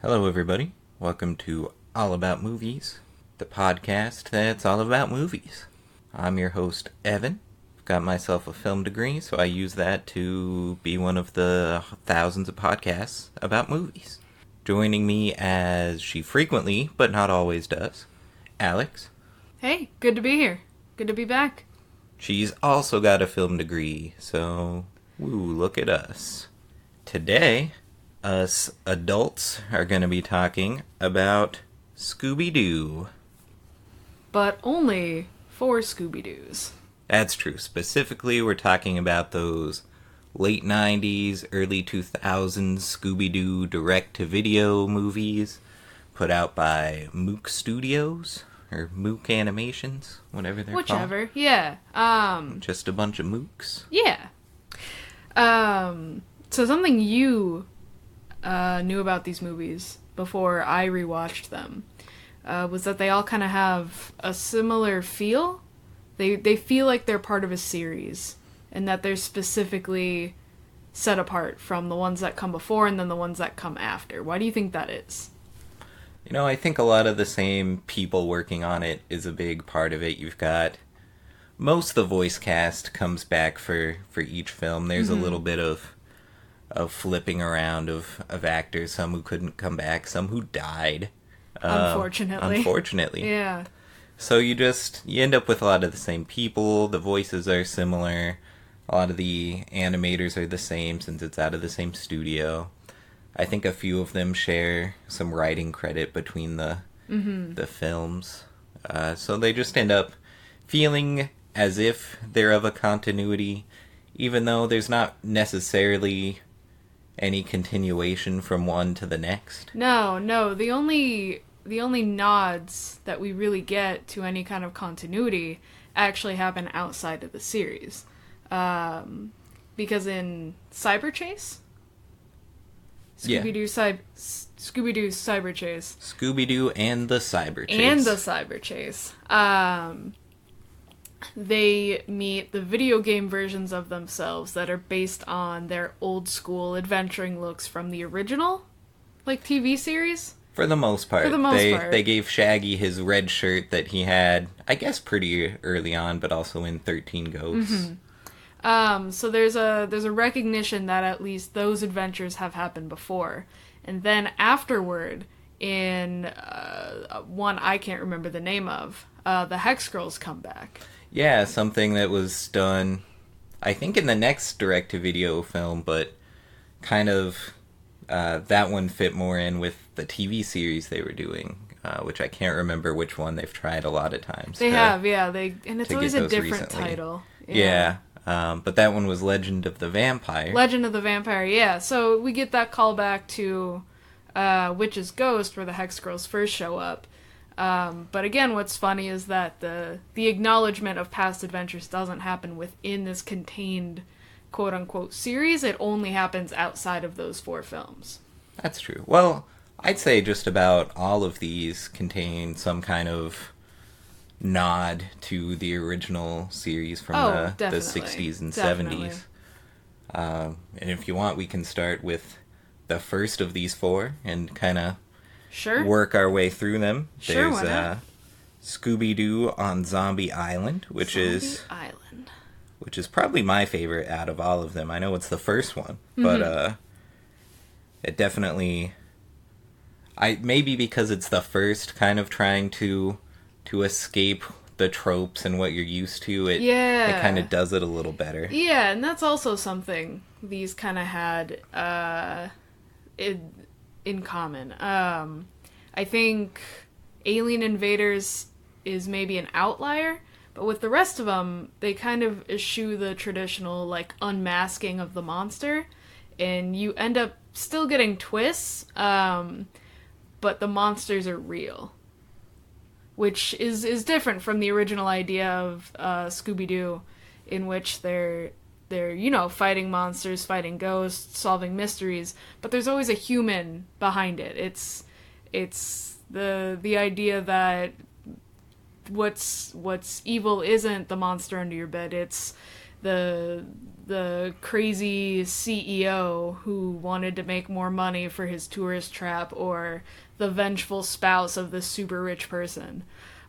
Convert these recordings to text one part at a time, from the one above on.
Hello, everybody. Welcome to All About Movies, the podcast that's all about movies. I'm your host, Evan. I've got myself a film degree, so I use that to be one of the thousands of podcasts about movies. Joining me, as she frequently, but not always does, Alix. Hey, good to be here. Good to be back. She's also got a film degree, so, woo, look at us. Today, us adults are going to be talking about Scooby Doo. But only for Scooby Doos. That's true. Specifically, we're talking about those late 90s, early 2000s Scooby Doo direct-to-video movies put out by Mook Studios, or Mook Animations, whatever they're called. Whichever, yeah. Just a bunch of mooks. Yeah. So something you knew about these movies before I rewatched them was that they all kind of have a similar feel. They feel like they're part of a series, and that they're specifically set apart from the ones that come before and then the ones that come after. Why do you think that is? You know, I think a lot of the same people working on it is a big part of it. You've got most of the voice cast comes back for each film. There's a little bit of flipping around of actors, some who couldn't come back, some who died. Unfortunately. Yeah. So you end up with a lot of the same people, the voices are similar, a lot of the animators are the same since it's out of the same studio. I think a few of them share some writing credit between the films. So they just end up feeling as if they're of a continuity, even though there's not necessarily any continuation from one to the next. No. The only nods that we really get to any kind of continuity actually happen outside of the series. Because in Cyber Chase? Scooby-Doo Cyber Chase. Scooby-Doo and the Cyber Chase. And the Cyber Chase. They meet the video game versions of themselves that are based on their old school adventuring looks from the original, TV series. For the most part. Part. They gave Shaggy his red shirt that he had, I guess, pretty early on, but also in 13 Ghosts. So there's a recognition that at least those adventures have happened before. And then afterward, in one I can't remember the name of, the Hex Girls come back. Yeah, something that was done, I think, in the next direct-to-video film, but kind of that one fit more in with the TV series they were doing, which I can't remember which one they've tried a lot of times. They have, yeah. And it's always a different title. Yeah. But that one was Legend of the Vampire. Legend of the Vampire, yeah. So we get that callback to Witch's Ghost, where the Hex Girls first show up. But again, what's funny is that the acknowledgement of past adventures doesn't happen within this contained quote-unquote series. It only happens outside of those 4 films. That's true. Well, I'd say just about all of these contain some kind of nod to the original series from the 60s and 70s. And if you want, we can start with the first of these 4 and kind of work our way through them. Sure, There's Scooby Doo on Zombie Island, which is probably my favorite out of all of them. I know it's the first one, but it definitely, maybe because it's the first, kind of trying to escape the tropes and what you're used to, it kind of does it a little better. Yeah, and that's also something these kind of had in common. I think Alien Invaders is maybe an outlier, but with the rest of them, they kind of eschew the traditional, unmasking of the monster, and you end up still getting twists, but the monsters are real. Which is different from the original idea of Scooby Doo, in which they're fighting monsters, fighting ghosts, solving mysteries, but there's always a human behind it. It's the idea that what's evil isn't the monster under your bed. It's the crazy CEO who wanted to make more money for his tourist trap, or the vengeful spouse of this super rich person.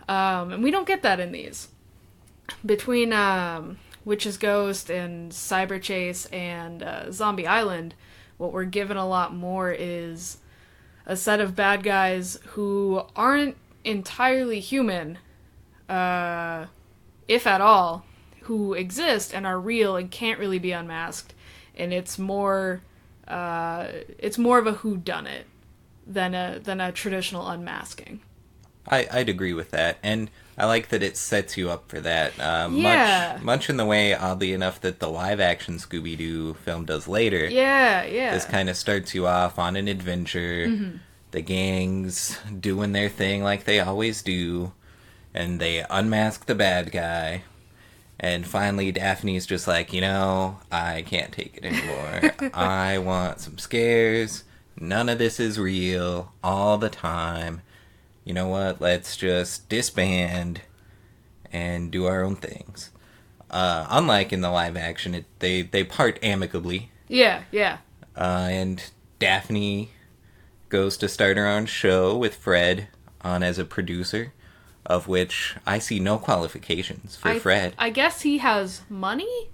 And we don't get that in these. Between Witch's Ghost and Cyber Chase and Zombie Island, what we're given a lot more is a set of bad guys who aren't entirely human, if at all, who exist and are real and can't really be unmasked, and it's more of a whodunit than a traditional unmasking. I'd agree with that, and I like that it sets you up for that. Yeah. Much in the way, oddly enough, that the live-action Scooby Doo film does later. Yeah. This kind of starts you off on an adventure. Mm-hmm. The gang's doing their thing like they always do, and they unmask the bad guy. And finally, Daphne's just like, I can't take it anymore. I want some scares. None of this is real all the time. You know what? Let's just disband and do our own things. Unlike in the live action, they part amicably. Yeah. And Daphne goes to start her own show with Fred on as a producer, of which I see no qualifications for Fred. I guess he has money?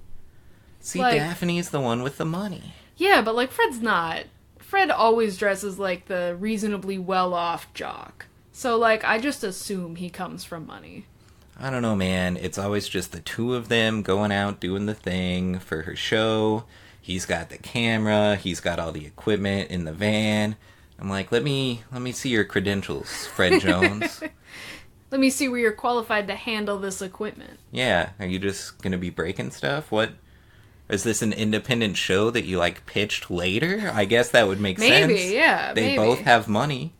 See, Daphne's the one with the money. Yeah, but, Fred's not. Fred always dresses like the reasonably well-off jock. So, I just assume he comes from money. I don't know, man. It's always just the two of them going out doing the thing for her show. He's got the camera. He's got all the equipment in the van. I'm like, let me see your credentials, Fred Jones. Let me see where you're qualified to handle this equipment. Yeah, are you just gonna be breaking stuff? What? Is this an independent show that you, pitched later? I guess that would make sense. Maybe, yeah, They both have money.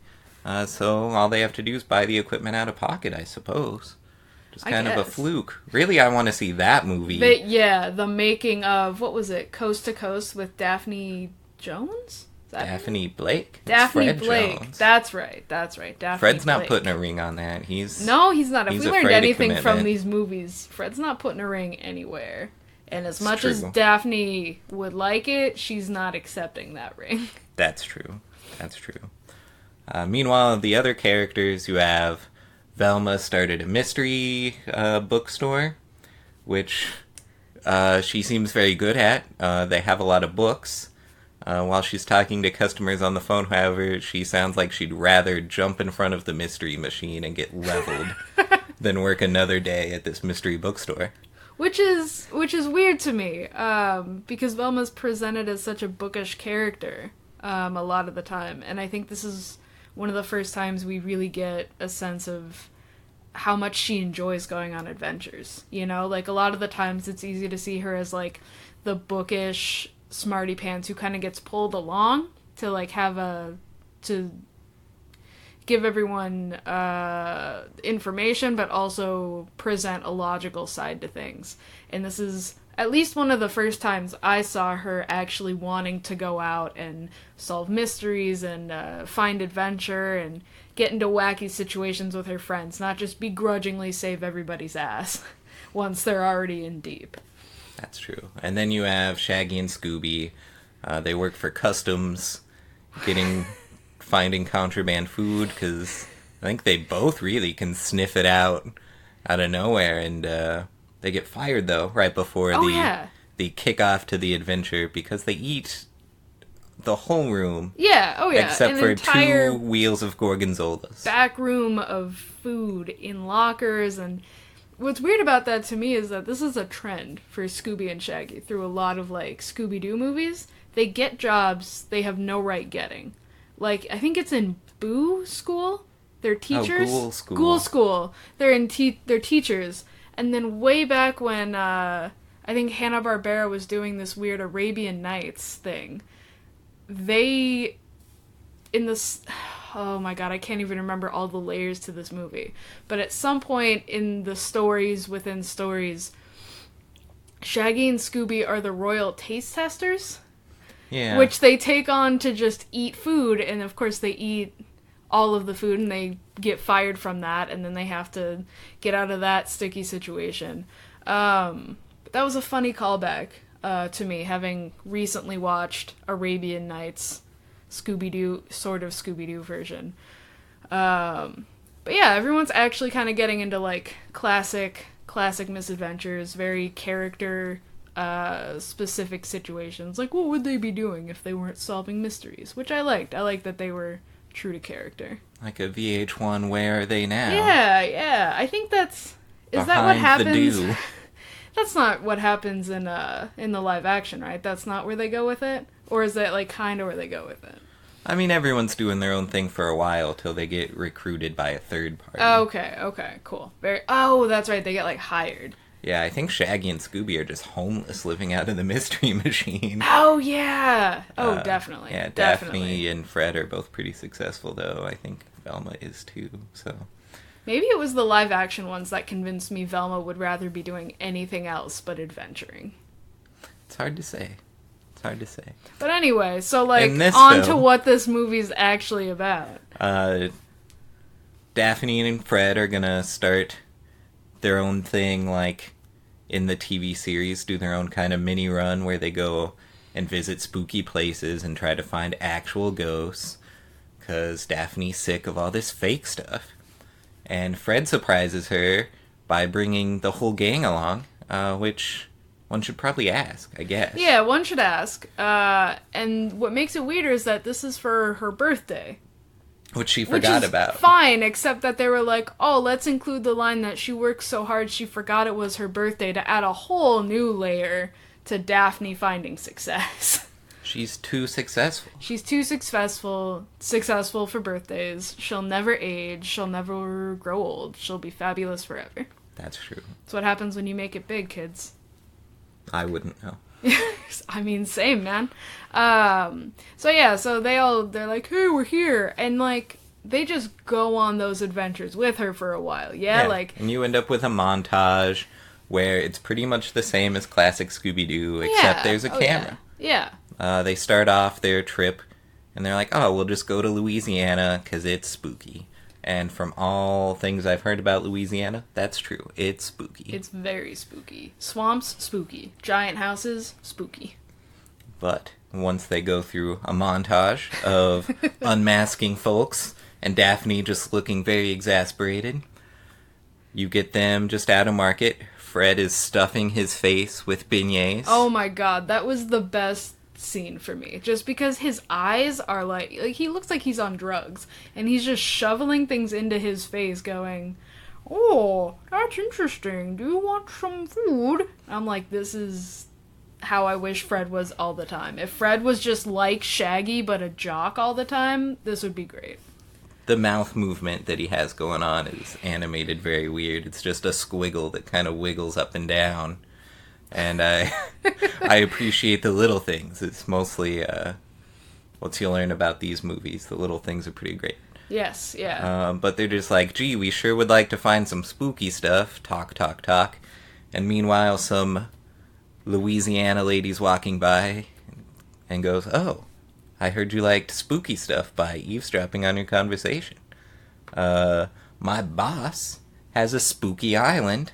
So all they have to do is buy the equipment out of pocket, I suppose. Just kind of a fluke. Really, I want to see that movie. But yeah, the making of, what was it, Coast to Coast with Daphne Jones? Daphne Blake? Daphne Fred Blake. Jones. That's right. Daphne Fred's not Blake. putting a ring on that. No, he's not. If we learned anything from commitment. these movies, Fred's not putting a ring anywhere. And as much true. as Daphne would like it, she's not accepting that ring. That's true. Meanwhile, the other characters, you have Velma started a mystery bookstore, which she seems very good at. They have a lot of books. While she's talking to customers on the phone, however, she sounds like she'd rather jump in front of the mystery machine and get leveled than work another day at this mystery bookstore. Which is weird to me, because Velma's presented as such a bookish character a lot of the time, and I think this is one of the first times we really get a sense of how much she enjoys going on adventures. A lot of the times it's easy to see her as the bookish smarty pants who kind of gets pulled along to to give everyone information, but also present a logical side to things. And this is at least one of the first times I saw her actually wanting to go out and solve mysteries and find adventure and get into wacky situations with her friends, not just begrudgingly save everybody's ass once they're already in deep. That's true. And then you have Shaggy and Scooby. They work for customs, finding contraband food, because I think they both really can sniff it out of nowhere, and they get fired, though, right before the kickoff to the adventure, because they eat the whole room. Yeah, oh yeah. Except for 2 wheels of gorgonzolas. Back room of food in lockers, and what's weird about that to me is that this is a trend for Scooby and Shaggy through a lot of Scooby Doo movies. They get jobs they have no right getting. I think it's in Boo School. They're teachers. Ghoul School. Ghoul School. They're teachers. And then way back when I think Hanna-Barbera was doing this weird Arabian Nights thing, oh my god, I can't even remember all the layers to this movie. But at some point in the stories within stories, Shaggy and Scooby are the royal taste testers. Yeah. Which they take on to just eat food, and of course they eat all of the food, and they get fired from that, and then they have to get out of that sticky situation. was a funny callback to me, having recently watched Arabian Nights, Scooby Doo, sort of Scooby Doo version. But yeah, everyone's actually kind of getting into like classic misadventures, very character specific situations. Like, what would they be doing if they weren't solving mysteries? Which I liked. I liked that they were true to character. Like a VH1 Where Are They Now? Yeah. I think is Behind that what happens? The That's not what happens in the live action, right? That's not where they go with it? Or is that like kind of where they go with it? I mean, everyone's doing their own thing for a while till they get recruited by a third party. Okay, cool. That's right, they get like hired. Yeah, I think Shaggy and Scooby are just homeless living out of the Mystery Machine. Oh, yeah. Definitely. Yeah, definitely. Daphne and Fred are both pretty successful, though. I think Velma is, too, so... Maybe it was the live-action ones that convinced me Velma would rather be doing anything else but adventuring. It's hard to say. But anyway, so, like, to what this movie's actually about. Daphne and Fred are gonna start their own thing, like, in the TV series, do their own kind of mini-run where they go and visit spooky places and try to find actual ghosts, because Daphne's sick of all this fake stuff. And Fred surprises her by bringing the whole gang along, which... one should probably ask, I guess. Yeah, one should ask. And what makes it weirder is that this is for her birthday. Which she forgot about. Fine, except that they were like, oh, let's include the line that she worked so hard she forgot it was her birthday to add a whole new layer to Daphne finding success. She's too successful. She's too successful for birthdays. She'll never age. She'll never grow old. She'll be fabulous forever. That's true. That's what happens when you make it big, kids. I wouldn't know. I mean, same, man. So they're like, hey, we're here. And, like, they just go on those adventures with her for a while. Yeah, like... And you end up with a montage where it's pretty much the same as classic Scooby Doo, except there's a camera. Yeah. They start off their trip, and they're like, oh, we'll just go to Louisiana, because it's spooky. And from all things I've heard about Louisiana, that's true. It's spooky. It's very spooky. Swamps, spooky. Giant houses, spooky. But once they go through a montage of unmasking folks, and Daphne just looking very exasperated, you get them just out of market. Fred is stuffing his face with beignets. Oh my god, that was the best scene for me, just because his eyes are like he looks like he's on drugs, and he's just shoveling things into his face going, oh, that's interesting, do you want some food? I'm like, this is how I wish Fred was all the time. If Fred was just like Shaggy but a jock all the time, this would be great. The mouth movement that he has going on is animated very weird. It's just a squiggle that kind of wiggles up and down. And I appreciate the little things. It's mostly what you learn about these movies. The little things are pretty great. Yes, yeah. But they're just like, gee, we sure would like to find some spooky stuff. Talk, talk, talk. And meanwhile, some Louisiana lady's walking by and goes, oh, I heard you liked spooky stuff by eavesdropping on your conversation. My boss has a spooky island,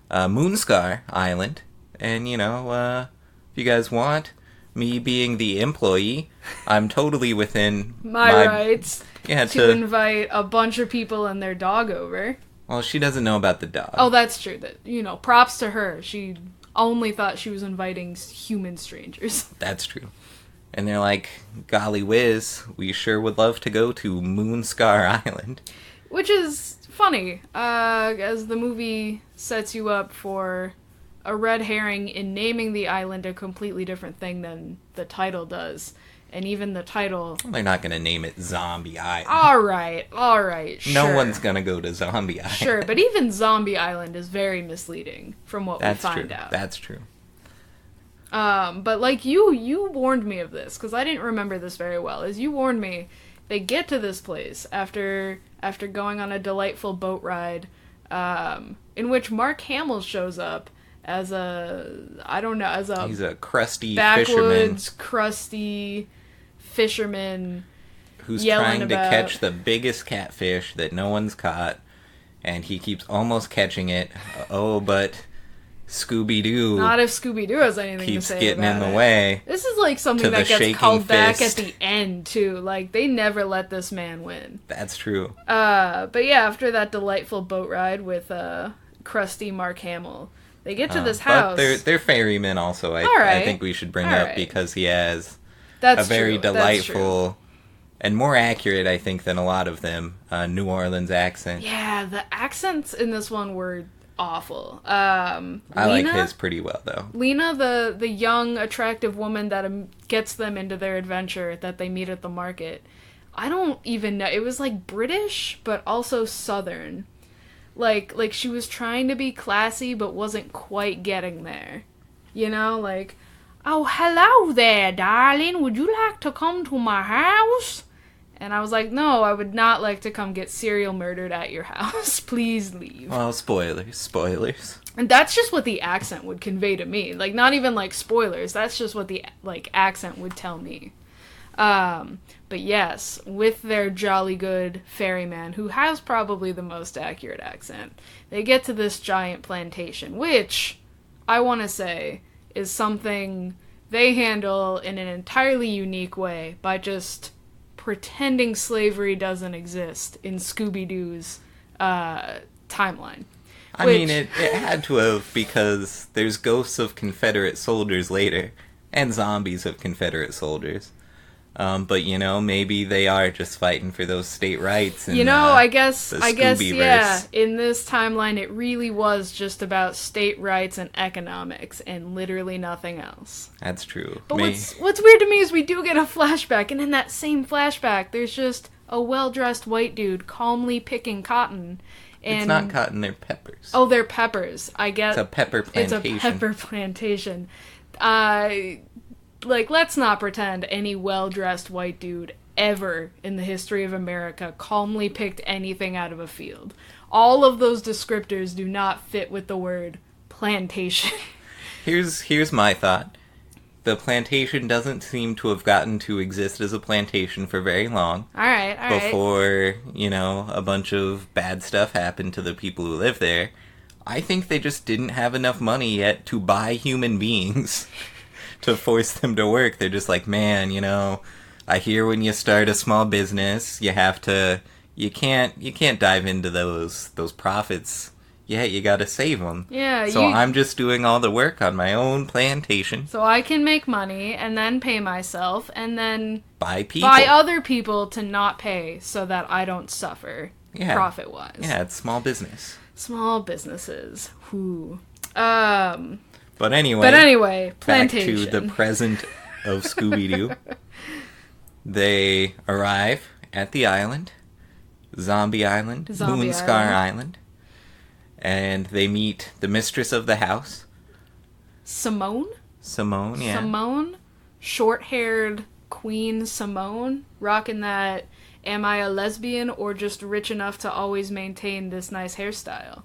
Moonscar Island. And, you know, if you guys want, me being the employee, I'm totally within my rights to invite a bunch of people and their dog over. Well, she doesn't know about the dog. Oh, that's true. That, you know, props to her. She only thought she was inviting human strangers. That's true. And they're like, golly whiz, we sure would love to go to Moonscar Island. Which is funny, as the movie sets you up for a red herring in naming the island a completely different thing than the title does. And even the title... They're not going to name it Zombie Island. Alright, sure. No one's going to go to Zombie Island. Sure, but even Zombie Island is very misleading from what we find out. That's true. But like you warned me of this, because I didn't remember this very well. As you warned me, they get to this place after going on a delightful boat ride, in which Mark Hamill shows up as he's a crusty backwoods, crusty fisherman who's trying to catch the biggest catfish that no one's caught, and he keeps almost catching it. Oh, but Scooby Doo Not if Scooby Doo has anything to keeps say getting about in the it. way. This is like something to that the gets shaking called back at fist. the end, too. Like, they never let this man win. That's true. But yeah, after that delightful boat ride with crusty Mark Hamill, they get to this house. But they're ferrymen also, I Alright. think we should bring up, Alright. because he has That's a very true. That's delightful and more accurate, I think, than a lot of them, New Orleans accent. true. Yeah, the accents in this one were awful. I like his pretty well, though. Lena, the young, attractive woman that gets them into their adventure that they meet at the market, I don't even know. It was like British, but also Southern. Like she was trying to be classy, but wasn't quite getting there. You know, like, oh, hello there, darling. Would you like to come to my house? And I was like, no, I would not like to come get serial murdered at your house. Please leave. Well, spoilers. And that's just what the accent would convey to me. Like, not even, like, spoilers. That's just what the, like, accent would tell me. But yes, with their jolly good ferryman, who has probably the most accurate accent, they get to this giant plantation, which, I want to say, is something they handle in an entirely unique way by just pretending slavery doesn't exist in Scooby Doo's timeline. I mean, it had to have, because there's ghosts of Confederate soldiers later, and zombies of Confederate soldiers. But, you know, maybe they are just fighting for those state rights. And, I guess, Scooby-verse. yeah, in this timeline, it really was just about state rights and economics, and literally nothing else. That's true. But what's weird to me is we do get a flashback, and in that same flashback, there's just a well-dressed white dude calmly picking cotton. And it's not cotton, they're peppers. Oh, they're peppers. I guess It's a pepper plantation. It's a pepper plantation. Let's not pretend any well-dressed white dude ever in the history of America calmly picked anything out of a field. All of those descriptors do not fit with the word plantation. Here's my thought. The plantation doesn't seem to have gotten to exist as a plantation for very long. All right. Before, you know, a bunch of bad stuff happened to the people who live there. I think they just didn't have enough money yet to buy human beings to force them to work. They're just like, man, you know, I hear when you start a small business, you can't dive into those profits. Yeah, you gotta save them. Yeah. So I'm just doing all the work on my own plantation. So I can make money and then pay myself and then Buy people. buy other people to not pay so that I don't suffer profit-wise. Yeah, it's small business. Small businesses. Whoo. But anyway, plantation. Back to the present of Scooby-Doo. They arrive at the island, Zombie Island, Moonscar Island, and they meet the mistress of the house. Simone, yeah. Simone, short-haired Queen Simone, rocking that am I a lesbian or just rich enough to always maintain this nice hairstyle?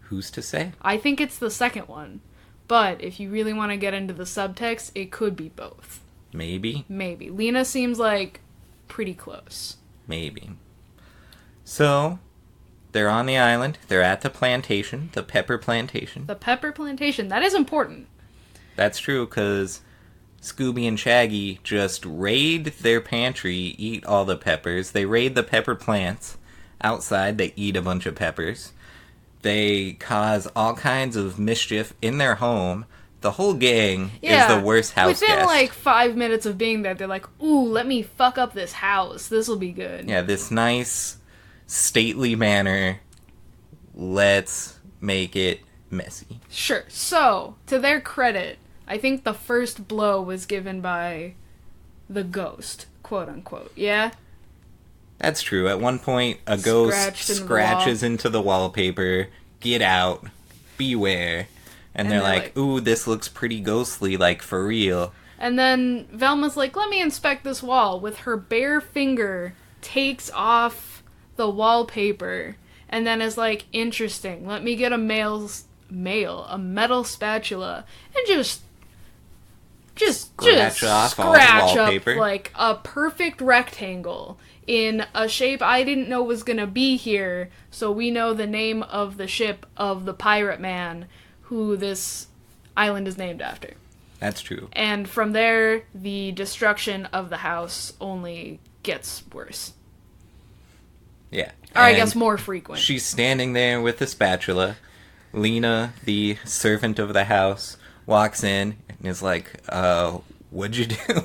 Who's to say? I think it's the second one. But if you really want to get into the subtext, it could be both. Maybe. Lena seems like pretty close. Maybe. So, they're on the island. They're at the plantation, the pepper plantation. The pepper plantation. That is important. That's true, because Scooby and Shaggy just raid their pantry, eat all the peppers. They raid the pepper plants. Outside, they eat a bunch of peppers. They cause all kinds of mischief in their home. The whole gang is the worst house guest. Within like 5 minutes of being there, they're like, ooh, let me fuck up this house. This'll be good. Yeah, this nice, stately manner. Let's make it messy. Sure. So, to their credit, I think the first blow was given by the ghost, quote unquote. Yeah? That's true. At one point, a ghost scratches into the wallpaper. Get out. Beware. And they're like, ooh, this looks pretty ghostly, like, for real. And then Velma's like, let me inspect this wall. With her bare finger, takes off the wallpaper. And then is like, interesting. Let me get a metal spatula. And just scratch off all the wallpaper. Up, like, a perfect rectangle in a shape I didn't know was gonna be here, so we know the name of the ship of the pirate man who this island is named after. That's true. And from there, the destruction of the house only gets worse. Yeah. Or I guess more frequent. She's standing there with a spatula. Lena, the servant of the house, walks in and is like, what'd you do?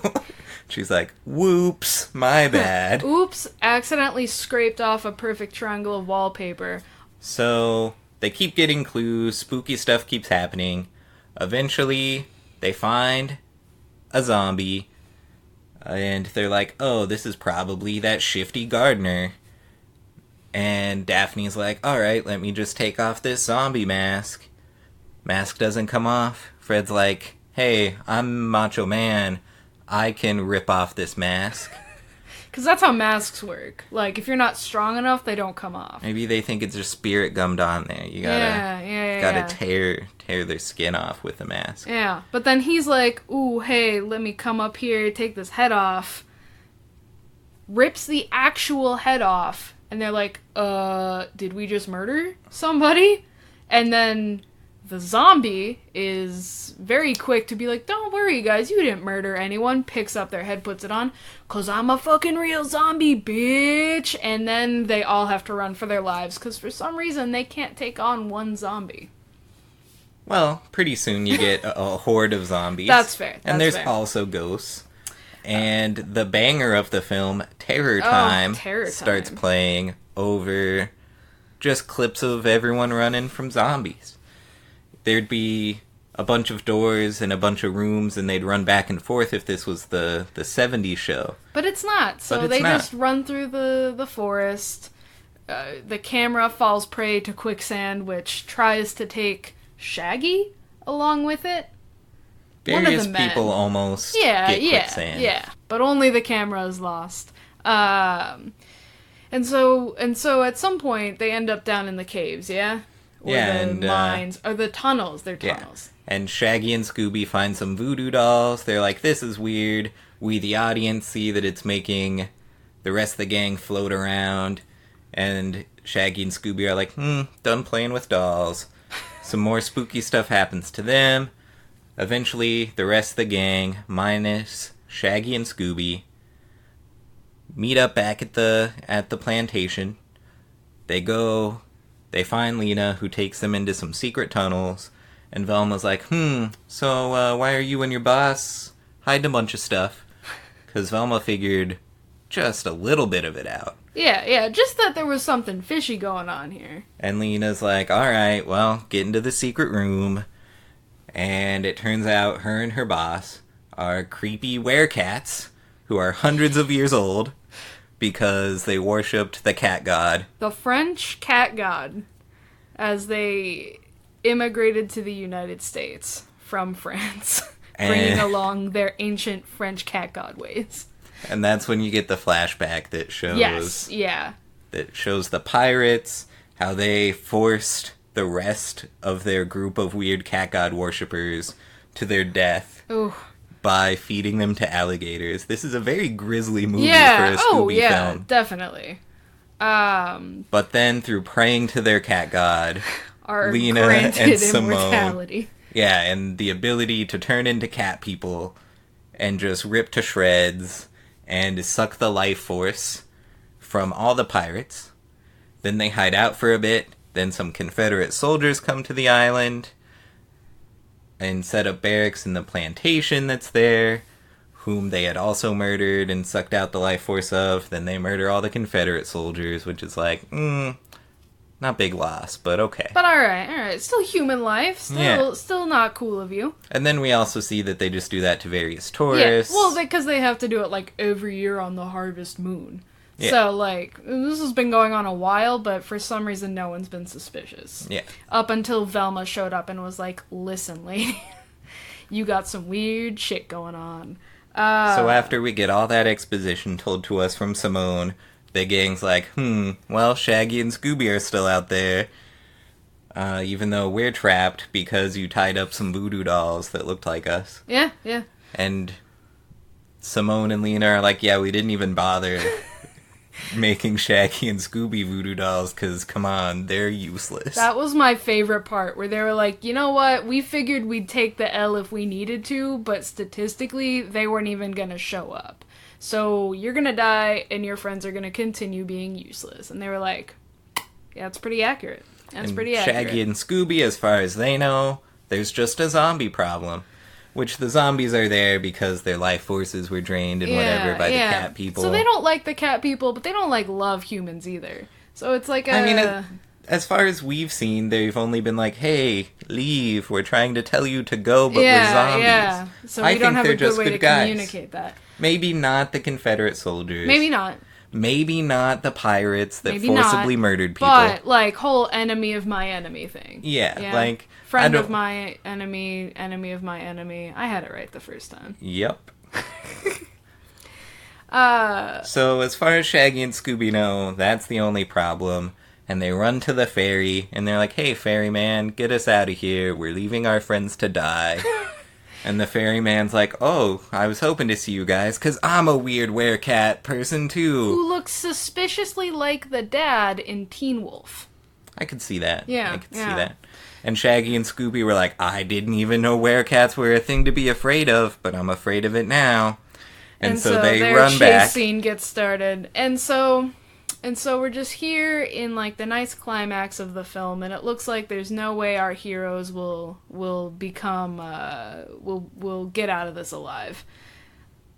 She's like, whoops, my bad. Oops, accidentally scraped off a perfect triangle of wallpaper. So, they keep getting clues, spooky stuff keeps happening. Eventually, they find a zombie, and they're like, oh, this is probably that shifty gardener. And Daphne's like, alright, let me just take off this zombie mask. Mask doesn't come off. Fred's like, hey, I'm Macho Man. I can rip off this mask. Because that's how masks work. Like, if you're not strong enough, they don't come off. Maybe they think it's just spirit gummed on there. You gotta tear their skin off with the mask. Yeah, but then he's like, ooh, hey, let me come up here, take this head off. Rips the actual head off. And they're like, did we just murder somebody? And then the zombie is very quick to be like, don't worry, guys, you didn't murder anyone. Picks up their head, puts it on. 'Cause I'm a fucking real zombie, bitch. And then they all have to run for their lives. 'Cause for some reason, they can't take on one zombie. Well, pretty soon you get a horde of zombies. That's fair. And there's also ghosts. And the banger of the film, Terror Time, starts playing over just clips of everyone running from zombies. There'd be a bunch of doors and a bunch of rooms, and they'd run back and forth if this was the 70s show. But it's not. So they just run through the forest. The camera falls prey to quicksand, which tries to take Shaggy along with it. Various people almost get quicksand. Yeah. But only the camera is lost. And so at some point they end up down in the caves, yeah? Or the mines, or the tunnels. They're tunnels. Yeah. And Shaggy and Scooby find some voodoo dolls. They're like, this is weird. We, the audience, see that it's making the rest of the gang float around. And Shaggy and Scooby are like, done playing with dolls. Some more spooky stuff happens to them. Eventually, the rest of the gang, minus Shaggy and Scooby, meet up back at the plantation. They find Lena, who takes them into some secret tunnels, and Velma's like, so why are you and your boss hiding a bunch of stuff? Because Velma figured just a little bit of it out. Yeah, just that there was something fishy going on here. And Lena's like, alright, well, get into the secret room. And it turns out her and her boss are creepy werecats who are hundreds of years old because they worshipped the cat god. The French cat god, as they immigrated to the United States from France, bringing along their ancient French cat god ways. And that's when you get the flashback that shows... that shows the pirates, how they forced the rest of their group of weird cat god worshippers to their death by feeding them to alligators. This is a very grisly movie for a Scooby film. Definitely. But then through praying to their cat god, are Lena granted and Simone, immortality. Yeah, and the ability to turn into cat people and just rip to shreds and suck the life force from all the pirates. Then they hide out for a bit. Then some Confederate soldiers come to the island and set up barracks in the plantation that's there, whom they had also murdered and sucked out the life force of. Then they murder all the Confederate soldiers, which is like, not big loss, but okay. But alright. Still human life. Still not cool of you. And then we also see that they just do that to various tourists. Yeah, well, because they have to do it, like, every year on the harvest moon. Yeah. So, like, this has been going on a while, but for some reason no one's been suspicious. Yeah. Up until Velma showed up and was like, listen, lady, you got some weird shit going on. So after we get all that exposition told to us from Simone, the gang's like, well, Shaggy and Scooby are still out there. Even though we're trapped because you tied up some voodoo dolls that looked like us. Yeah. And Simone and Lena are like, yeah, we didn't even bother making Shaggy and Scooby voodoo dolls, because, come on, they're useless. That was my favorite part, where they were like, you know what, we figured we'd take the L if we needed to, but statistically, they weren't even gonna show up. So, you're gonna die, and your friends are gonna continue being useless. And they were like, yeah, that's pretty accurate. That's pretty accurate. Shaggy and Scooby, as far as they know, there's just a zombie problem. Which the zombies are there because their life forces were drained and whatever by the cat people. So they don't like the cat people, but they don't like love humans either. So it's like I mean, as far as we've seen, they've only been like, hey, leave, we're trying to tell you to go, but we're zombies. Yeah, so we don't have a good way to communicate that. Maybe not the Confederate soldiers. Maybe not. Maybe not the pirates that forcibly murdered people. But, like, whole enemy of my enemy thing. Yeah, like... Friend of my enemy, enemy of my enemy. I had it right the first time. Yep. So, as far as Shaggy and Scooby know, that's the only problem. And they run to the ferry, and they're like, hey, ferryman, get us out of here. We're leaving our friends to die. And the ferryman's like, oh, I was hoping to see you guys, because I'm a weird werecat person, too. Who looks suspiciously like the dad in Teen Wolf. I could see that. Yeah, I could see that. And Shaggy and Scooby were like, I didn't even know werecats were a thing to be afraid of, but I'm afraid of it now. And so they run back. Their chase scene gets started. And so we're just here in, like, the nice climax of the film, and it looks like there's no way our heroes will become, will get out of this alive.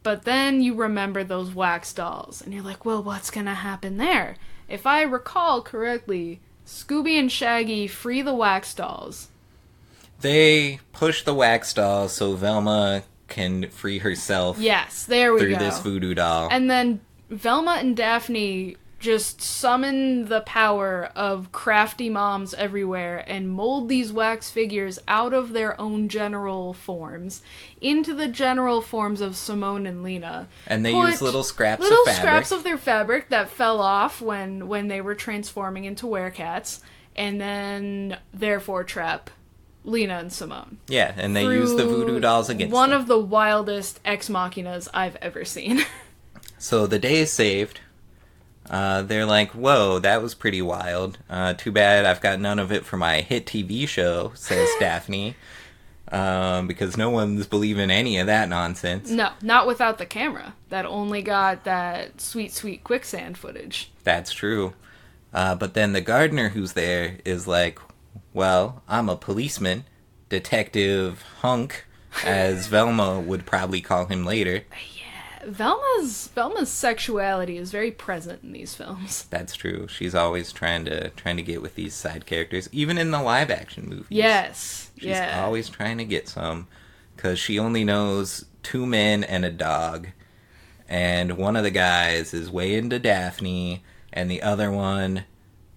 But then you remember those wax dolls, and you're like, well, what's gonna happen there? If I recall correctly, Scooby and Shaggy free the wax dolls. They push the wax dolls so Velma can free herself. Yes, there we go. Through this voodoo doll. And then Velma and Daphne just summon the power of crafty moms everywhere and mold these wax figures out of their own general forms into the general forms of Simone and Lena. And they use little scraps of fabric. Little scraps of their fabric that fell off when they were transforming into werecats, and then therefore trap Lena and Simone. Yeah, and they use the voodoo dolls against one them. of the wildest ex machinas I've ever seen. So the day is saved. They're like, whoa, that was pretty wild. Too bad I've got none of it for my hit TV show, says Daphne. Because no one's believing any of that nonsense. No, not without the camera. That only got that sweet, sweet quicksand footage. That's true. But then the gardener who's there is like, well, I'm a policeman, Detective Hunk, as Velma would probably call him later. Velma's sexuality is very present in these films. That's true. She's always trying to get with these side characters, even in the live action movies. Yes, she's always trying to get some, because she only knows 2 men and a dog, and one of the guys is way into Daphne, and the other one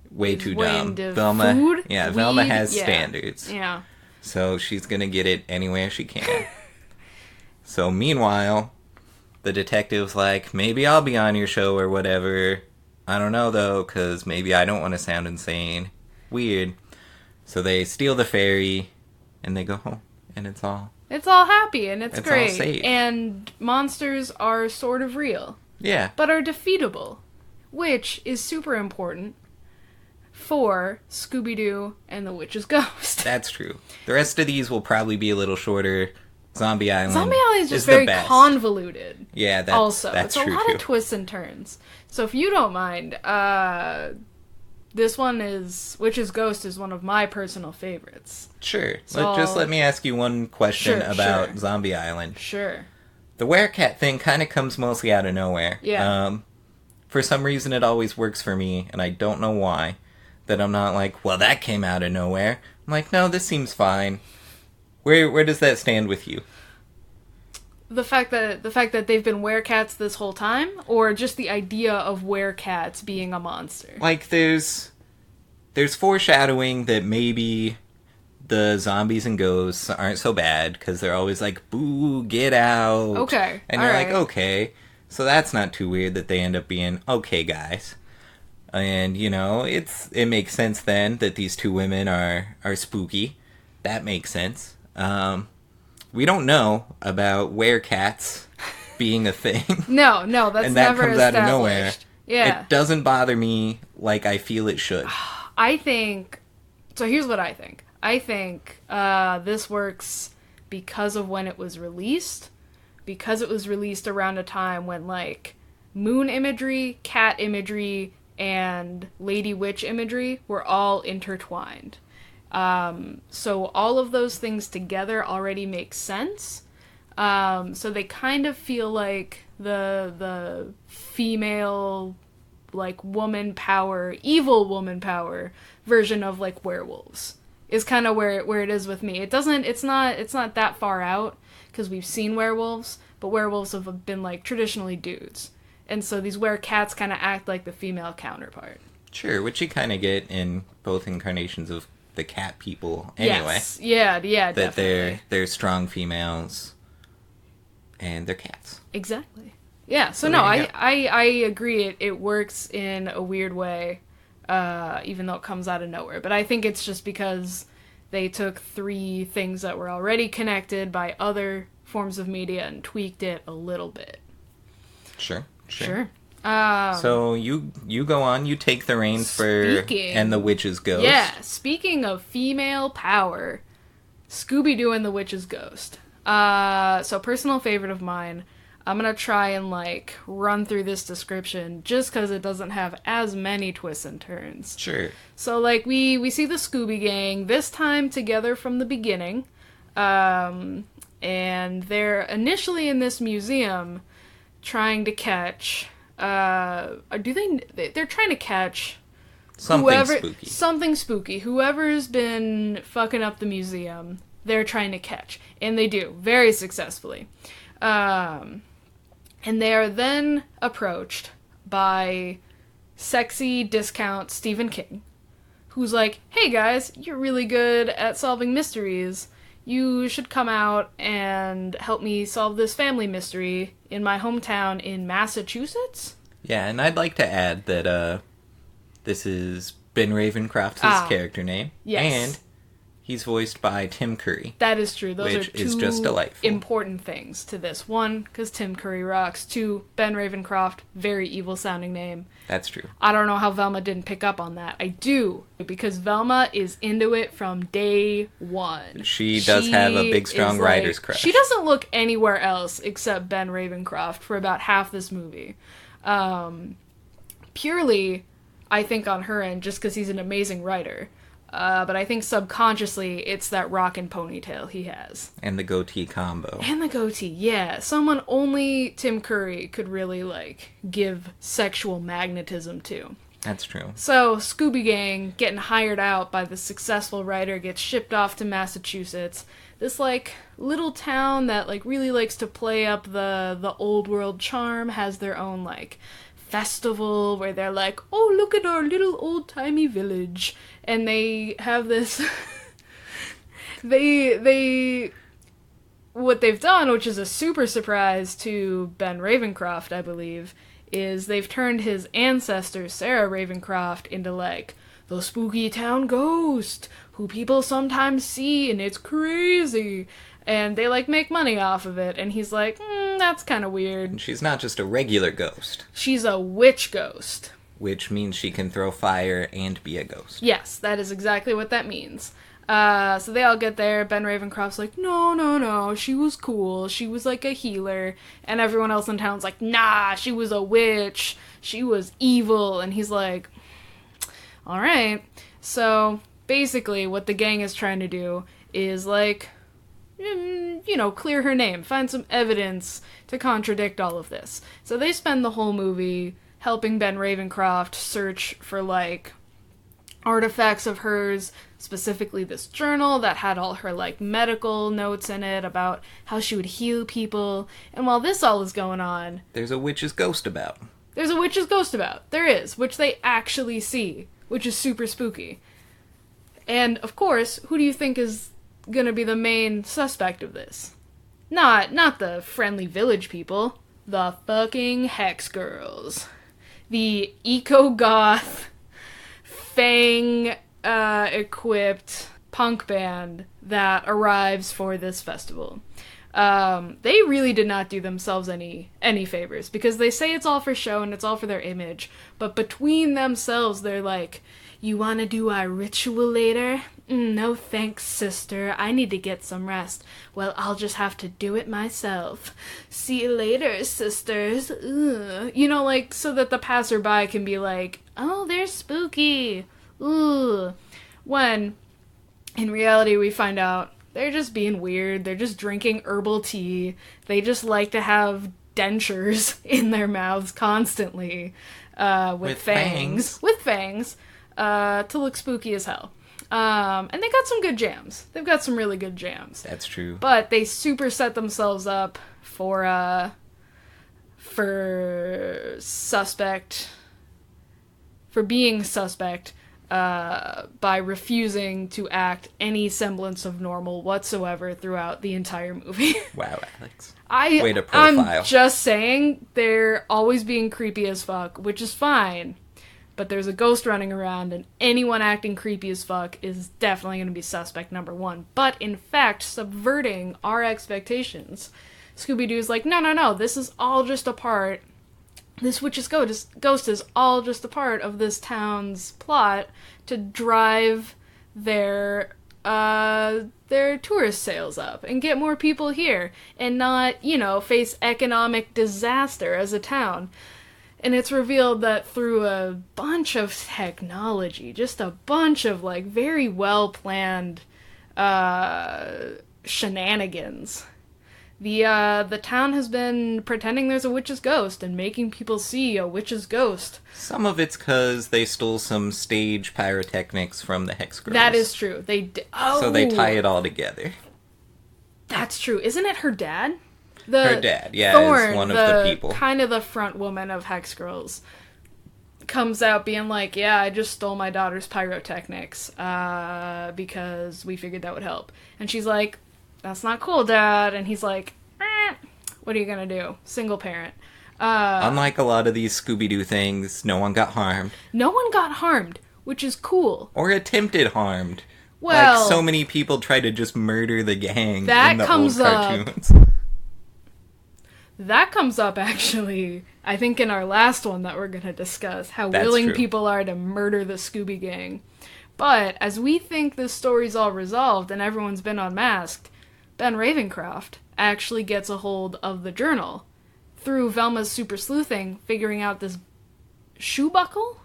way too dumb. Velma, food? Velma has standards. Yeah. So she's gonna get it anywhere she can. So meanwhile, the detective's like, maybe I'll be on your show or whatever. I don't know, though, because maybe I don't want to sound insane. Weird. So they steal the ferry, and they go home, and it's all happy, and it's great. All safe. And monsters are sort of real. Yeah. But are defeatable, which is super important for Scooby Doo and the Witch's Ghost. That's true. The rest of these will probably be a little shorter. Zombie Island is just very convoluted. Yeah, that's it's true, a lot of twists and turns. So if you don't mind, this one Witch's Ghost is one of my personal favorites. Sure. So just let me ask you one question about Zombie Island. Sure. The werecat thing kind of comes mostly out of nowhere. Yeah. For some reason, it always works for me, and I don't know why. That I'm not like, well, that came out of nowhere. I'm like, no, this seems fine. Where does that stand with you? The fact that they've been werecats this whole time, or just the idea of werecats being a monster? Like there's foreshadowing that maybe the zombies and ghosts aren't so bad because they're always like, boo, get out. Okay. And you're like, okay. So that's not too weird that they end up being okay guys. And, it makes sense then that these 2 women are spooky. That makes sense. We don't know about werecats being a thing. No, that's and that never comes out of nowhere. Yeah. It doesn't bother me like I feel it should. I think... So here's what I think. I think this works because of when it was released. Because it was released around a time when, like, moon imagery, cat imagery, and lady witch imagery were all intertwined. So all of those things together already make sense. So they kind of feel like the female, like, woman power, evil woman power version of, like, werewolves is kind of where it is with me. It's not that far out, because we've seen werewolves, but werewolves have been, like, traditionally dudes. And so these were-cats kind of act like the female counterpart. Sure, which you kind of get in both incarnations of the cat people anyway. Yes. Yeah, that definitely. they're strong females and they're cats. Exactly. Yeah, so So no, there you go. I agree it works in a weird way, even though it comes out of nowhere. But I think it's just because they took 3 things that were already connected by other forms of media and tweaked it a little bit. Sure. Sure. So you go on, you take the reins for Speaking- And the Witch's Ghost. Yeah, speaking of female power, Scooby Doo and the Witch's Ghost. So personal favorite of mine. I'm gonna try and, like, run through this description just because it doesn't have as many twists and turns. Sure. So, like, we see the Scooby Gang, this time together from the beginning. And they're initially in this museum trying to catch... they're trying to catch... Something spooky. Whoever's been fucking up the museum, they're trying to catch. And they do, very successfully. And they are then approached by sexy discount Stephen King, who's like, hey guys, you're really good at solving mysteries. You should come out and help me solve this family mystery in my hometown in Massachusetts? Yeah, and I'd like to add that this is Ben Ravencroft's character name. Yes. And he's voiced by Tim Curry. That is true. Those Which are 2 is just delightful. important things to this. 1, because Tim Curry rocks. 2, Ben Ravencroft, very evil sounding name. That's true. I don't know how Velma didn't pick up on that. I do, because Velma is into it from day 1. She does have a big, strong is writer's like, crush. She doesn't look anywhere else except Ben Ravencroft for about half this movie. Purely, I think, on her end, just because he's an amazing writer. But I think subconsciously, it's that rockin' ponytail he has. And the goatee combo. And the goatee, yeah. Someone only Tim Curry could really, like, give sexual magnetism to. That's true. So, Scooby Gang, getting hired out by the successful writer, gets shipped off to Massachusetts. This, like, little town that, like, really likes to play up the old world charm, has their own, like, festival where they're like, oh, look at our little old-timey village. And they have this... What they've done, which is a super surprise to Ben Ravencroft, I believe, is they've turned his ancestor, Sarah Ravencroft, into, like, the spooky town ghost, who people sometimes see, and it's crazy. And they, like, make money off of it, and he's like, that's kind of weird. And she's not just a regular ghost. She's a witch ghost. Which means she can throw fire and be a ghost. Yes, that is exactly what that means. So they all get there. Ben Ravencroft's like, no, she was cool. She was like a healer. And everyone else in town's like, nah, she was a witch. She was evil. And he's like, alright. So basically what the gang is trying to do is, like, clear her name. Find some evidence to contradict all of this. So they spend the whole movie helping Ben Ravencroft search for, like, artifacts of hers, specifically this journal that had all her, like, medical notes in it about how she would heal people. And while this all is going on... There's a witch's ghost about. There's a witch's ghost about. There is, which they actually see, which is super spooky. And, of course, who do you think is gonna be the main suspect of this? Not the friendly village people. The fucking Hex Girls. The eco-goth, fang-equipped punk band that arrives for this festival. They really did not do themselves any favors, because they say it's all for show and it's all for their image, but between themselves they're like, you want to do our ritual later? No thanks, sister. I need to get some rest. Well, I'll just have to do it myself. See you later, sisters. Ugh. You know, like, so that the passerby can be like, oh, they're spooky. Ooh. When, in reality, we find out they're just being weird. They're just drinking herbal tea. They just like to have dentures in their mouths constantly. With fangs. With fangs. To look spooky as hell. And they got some good jams. They've got some really good jams. That's true. But they super set themselves up for suspect, for being suspect, by refusing to act any semblance of normal whatsoever throughout the entire movie. Wow, Alex. Way to profile. I'm just saying, they're always being creepy as fuck, which is fine. But there's a ghost running around, and anyone acting creepy as fuck is definitely going to be suspect number one. But, in fact, subverting our expectations. Scooby-Doo's like, no, this is all just a part. This witch's ghost is all just a part of this town's plot to drive their tourist sales up and get more people here and not, face economic disaster as a town. And it's revealed that through a bunch of technology, just a bunch of, very well-planned shenanigans, the town has been pretending there's a witch's ghost and making people see a witch's ghost. Some of it's because they stole some stage pyrotechnics from the Hex Girls. That is true. So they tie it all together. That's true. Isn't it her dad? Her dad, yeah, Thorn, is one of the people. Kind of the front woman of Hex Girls, comes out being like, yeah, I just stole my daughter's pyrotechnics, because we figured that would help. And she's like, that's not cool, Dad. And he's like, what are you gonna do? Single parent. Unlike a lot of these Scooby-Doo things, no one got harmed. No one got harmed, which is cool. Or attempted harmed. Well, so many people try to just murder the gang that in the comes old cartoons. That comes up, actually, I think in our last one that we're going to discuss, how willing people are to murder the Scooby Gang. But, as we think this story's all resolved and everyone's been unmasked, Ben Ravencroft actually gets a hold of the journal. Through Velma's super sleuthing, figuring out this shoe buckle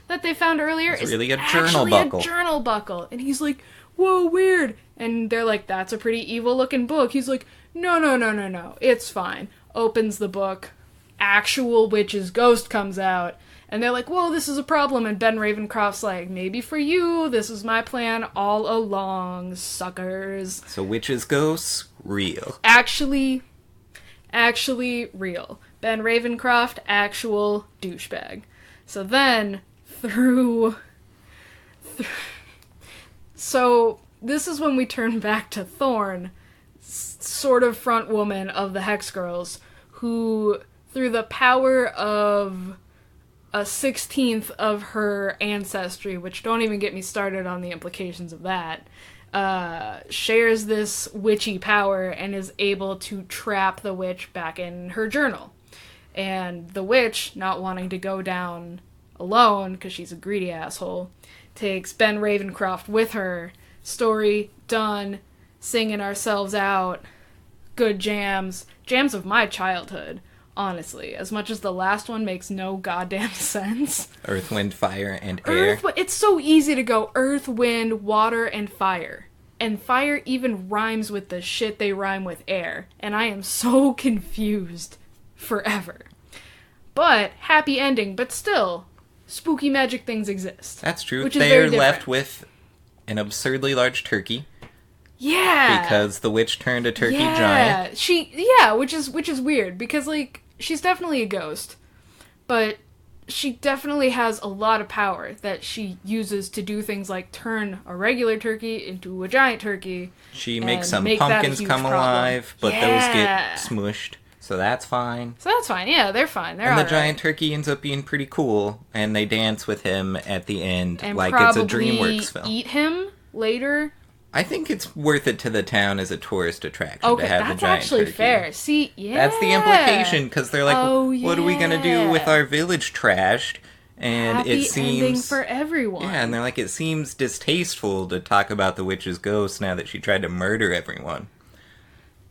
that they found earlier is really a journal buckle. A journal buckle. And he's like, whoa, weird. And they're like, that's a pretty evil-looking book. He's like, no, it's fine. Opens the book, actual witch's ghost comes out, and they're like, whoa, this is a problem, and Ben Ravencroft's like, maybe for you, this was my plan all along, suckers. So witch's ghosts, real. Actually real. Ben Ravencroft, actual douchebag. So then, So, this is when we turn back to Thorn, sort of front woman of the Hex Girls, who, through the power of a 16th of her ancestry, which don't even get me started on the implications of that, shares this witchy power and is able to trap the witch back in her journal. And the witch, not wanting to go down alone, because she's a greedy asshole, takes Ben Ravencroft with her. Story done. Singing ourselves out. Good jams. Jams of my childhood, honestly. As much as the last one makes no goddamn sense. Earth, wind, fire, and air. It's so easy to go earth, wind, water, and fire. And fire even rhymes with the shit they rhyme with air. And I am so confused forever. But, happy ending, but still, spooky magic things exist. That's true. Which is they are very left with an absurdly large turkey. Yeah. Because the witch turned a turkey giant. Which is weird, because, she's definitely a ghost, but she definitely has a lot of power that she uses to do things like turn a regular turkey into a giant turkey. She makes some pumpkins come alive, but those get smushed, so that's fine. Yeah, they're fine. They're and the all giant turkey ends up being pretty cool, and they dance with him at the end, and like it's a DreamWorks film. Eat him later I think it's worth it to the town as a tourist attraction Okay, to have the that's giant actually turkey. fair. See, yeah. That's the implication, because they're like, Oh, what are we going to do with yeah. our village trashed? And Happy it seems... ending for everyone. Yeah, and they're like, it seems distasteful to talk about the witch's ghost now that she tried to murder everyone.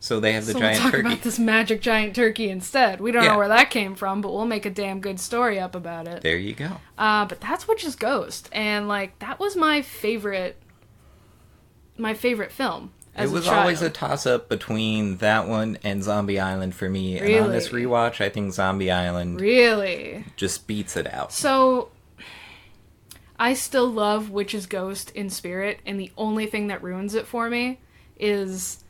So they have the giant we'll talk turkey. about this magic giant turkey instead. We don't know where that came from, but we'll make a damn good story up about it. There you go. But that's Witch's Ghost, and like that was my favorite film. As It was a child. always a toss-up between that one and Zombie Island for me. Really? And on this rewatch, I think Zombie Island Really just beats it out. So I still love Witch's Ghost in spirit, and the only thing that ruins it for me is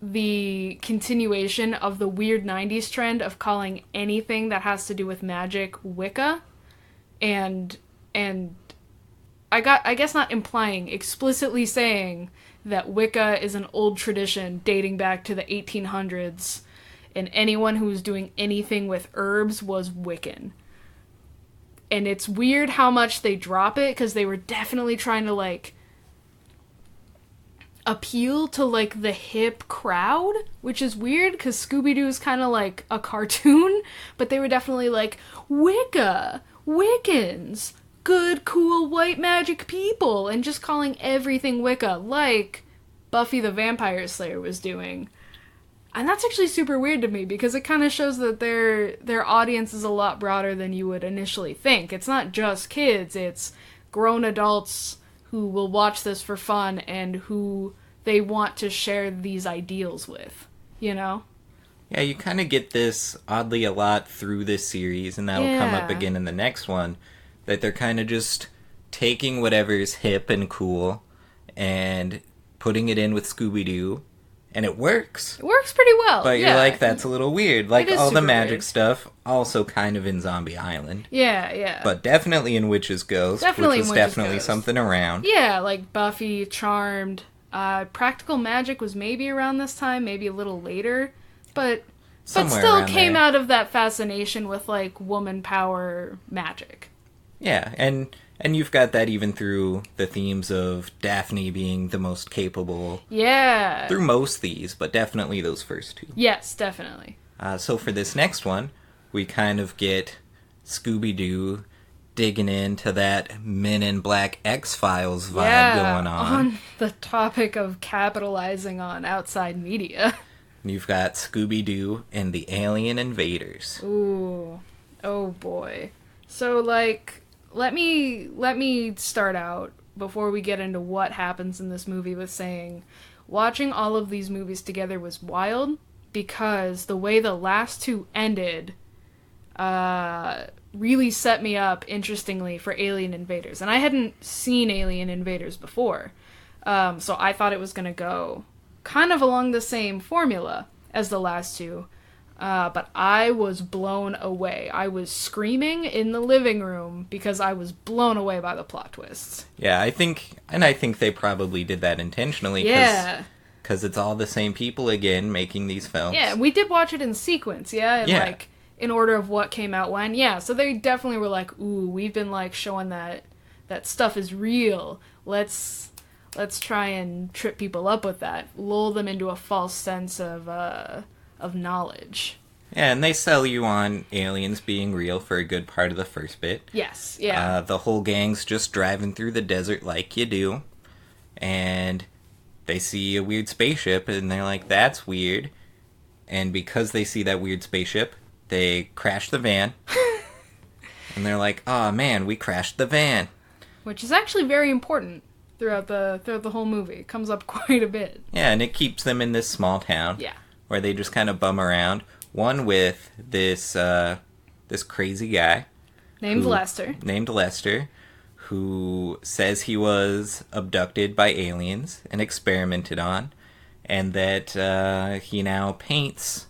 the continuation of the weird 90s trend of calling anything that has to do with magic Wicca, and I guess not implying, explicitly saying that Wicca is an old tradition dating back to the 1800s, and anyone who was doing anything with herbs was Wiccan. And it's weird how much they drop it, because they were definitely trying to, like, appeal to, like, the hip crowd, which is weird, because Scooby Doo is kind of like a cartoon, but they were definitely like, Wicca, Wiccans, good, cool, white magic people, and just calling everything Wicca, like Buffy the Vampire Slayer was doing. And that's actually super weird to me, because it kind of shows that their audience is a lot broader than you would initially think. It's not just kids, it's grown adults who will watch this for fun and who they want to share these ideals with, you know? Yeah, you kind of get this, oddly, a lot through this series, and that'll come up again in the next one, that they're kind of just taking whatever's hip and cool and putting it in with Scooby Doo, and it works. It works pretty well. But you're like, that's a little weird. Like, all the magic weird. Stuff, also kind of in Zombie Island. Yeah. But definitely in Witch's Ghost, Definitely which was in Witch's definitely Ghost. something around. Yeah, like Buffy, Charmed. Practical Magic was maybe around this time, maybe a little later. But Somewhere still around came there. out of that fascination with, like, woman power magic. Yeah, and you've got that even through the themes of Daphne being the most capable. Yeah. Through most these, but definitely those first two. Yes, definitely. So for this next one, we kind of get Scooby-Doo digging into that Men in Black X-Files vibe going on. The topic of capitalizing on outside media. You've got Scooby-Doo and the Alien Invaders. Ooh. Oh boy. So, like, let me start out before we get into what happens in this movie with saying watching all of these movies together was wild, because the way the last two ended really set me up, interestingly, for Alien Invaders. And I hadn't seen Alien Invaders before, so I thought it was going to go kind of along the same formula as the last two. But I was blown away. I was screaming in the living room because I was blown away by the plot twists. Yeah, I think they probably did that intentionally. Yeah. Because it's all the same people again making these films. Yeah, we did watch it in sequence, and like, in order of what came out when. Yeah, so they definitely were like, ooh, we've been, like, showing that stuff is real. Let's try and trip people up with that. Lull them into a false sense of knowledge. Yeah, and they sell you on aliens being real for a good part of the first bit. Yes, yeah. The whole gang's just driving through the desert like you do, and they see a weird spaceship, and they're like, that's weird. And because they see that weird spaceship, they crash the van, and they're like, oh man, we crashed the van. Which is actually very important throughout the whole movie. It comes up quite a bit. Yeah, and it keeps them in this small town. Yeah. Where they just kind of bum around. One with this crazy guy. Named Lester. Who says he was abducted by aliens and experimented on. And that he now paints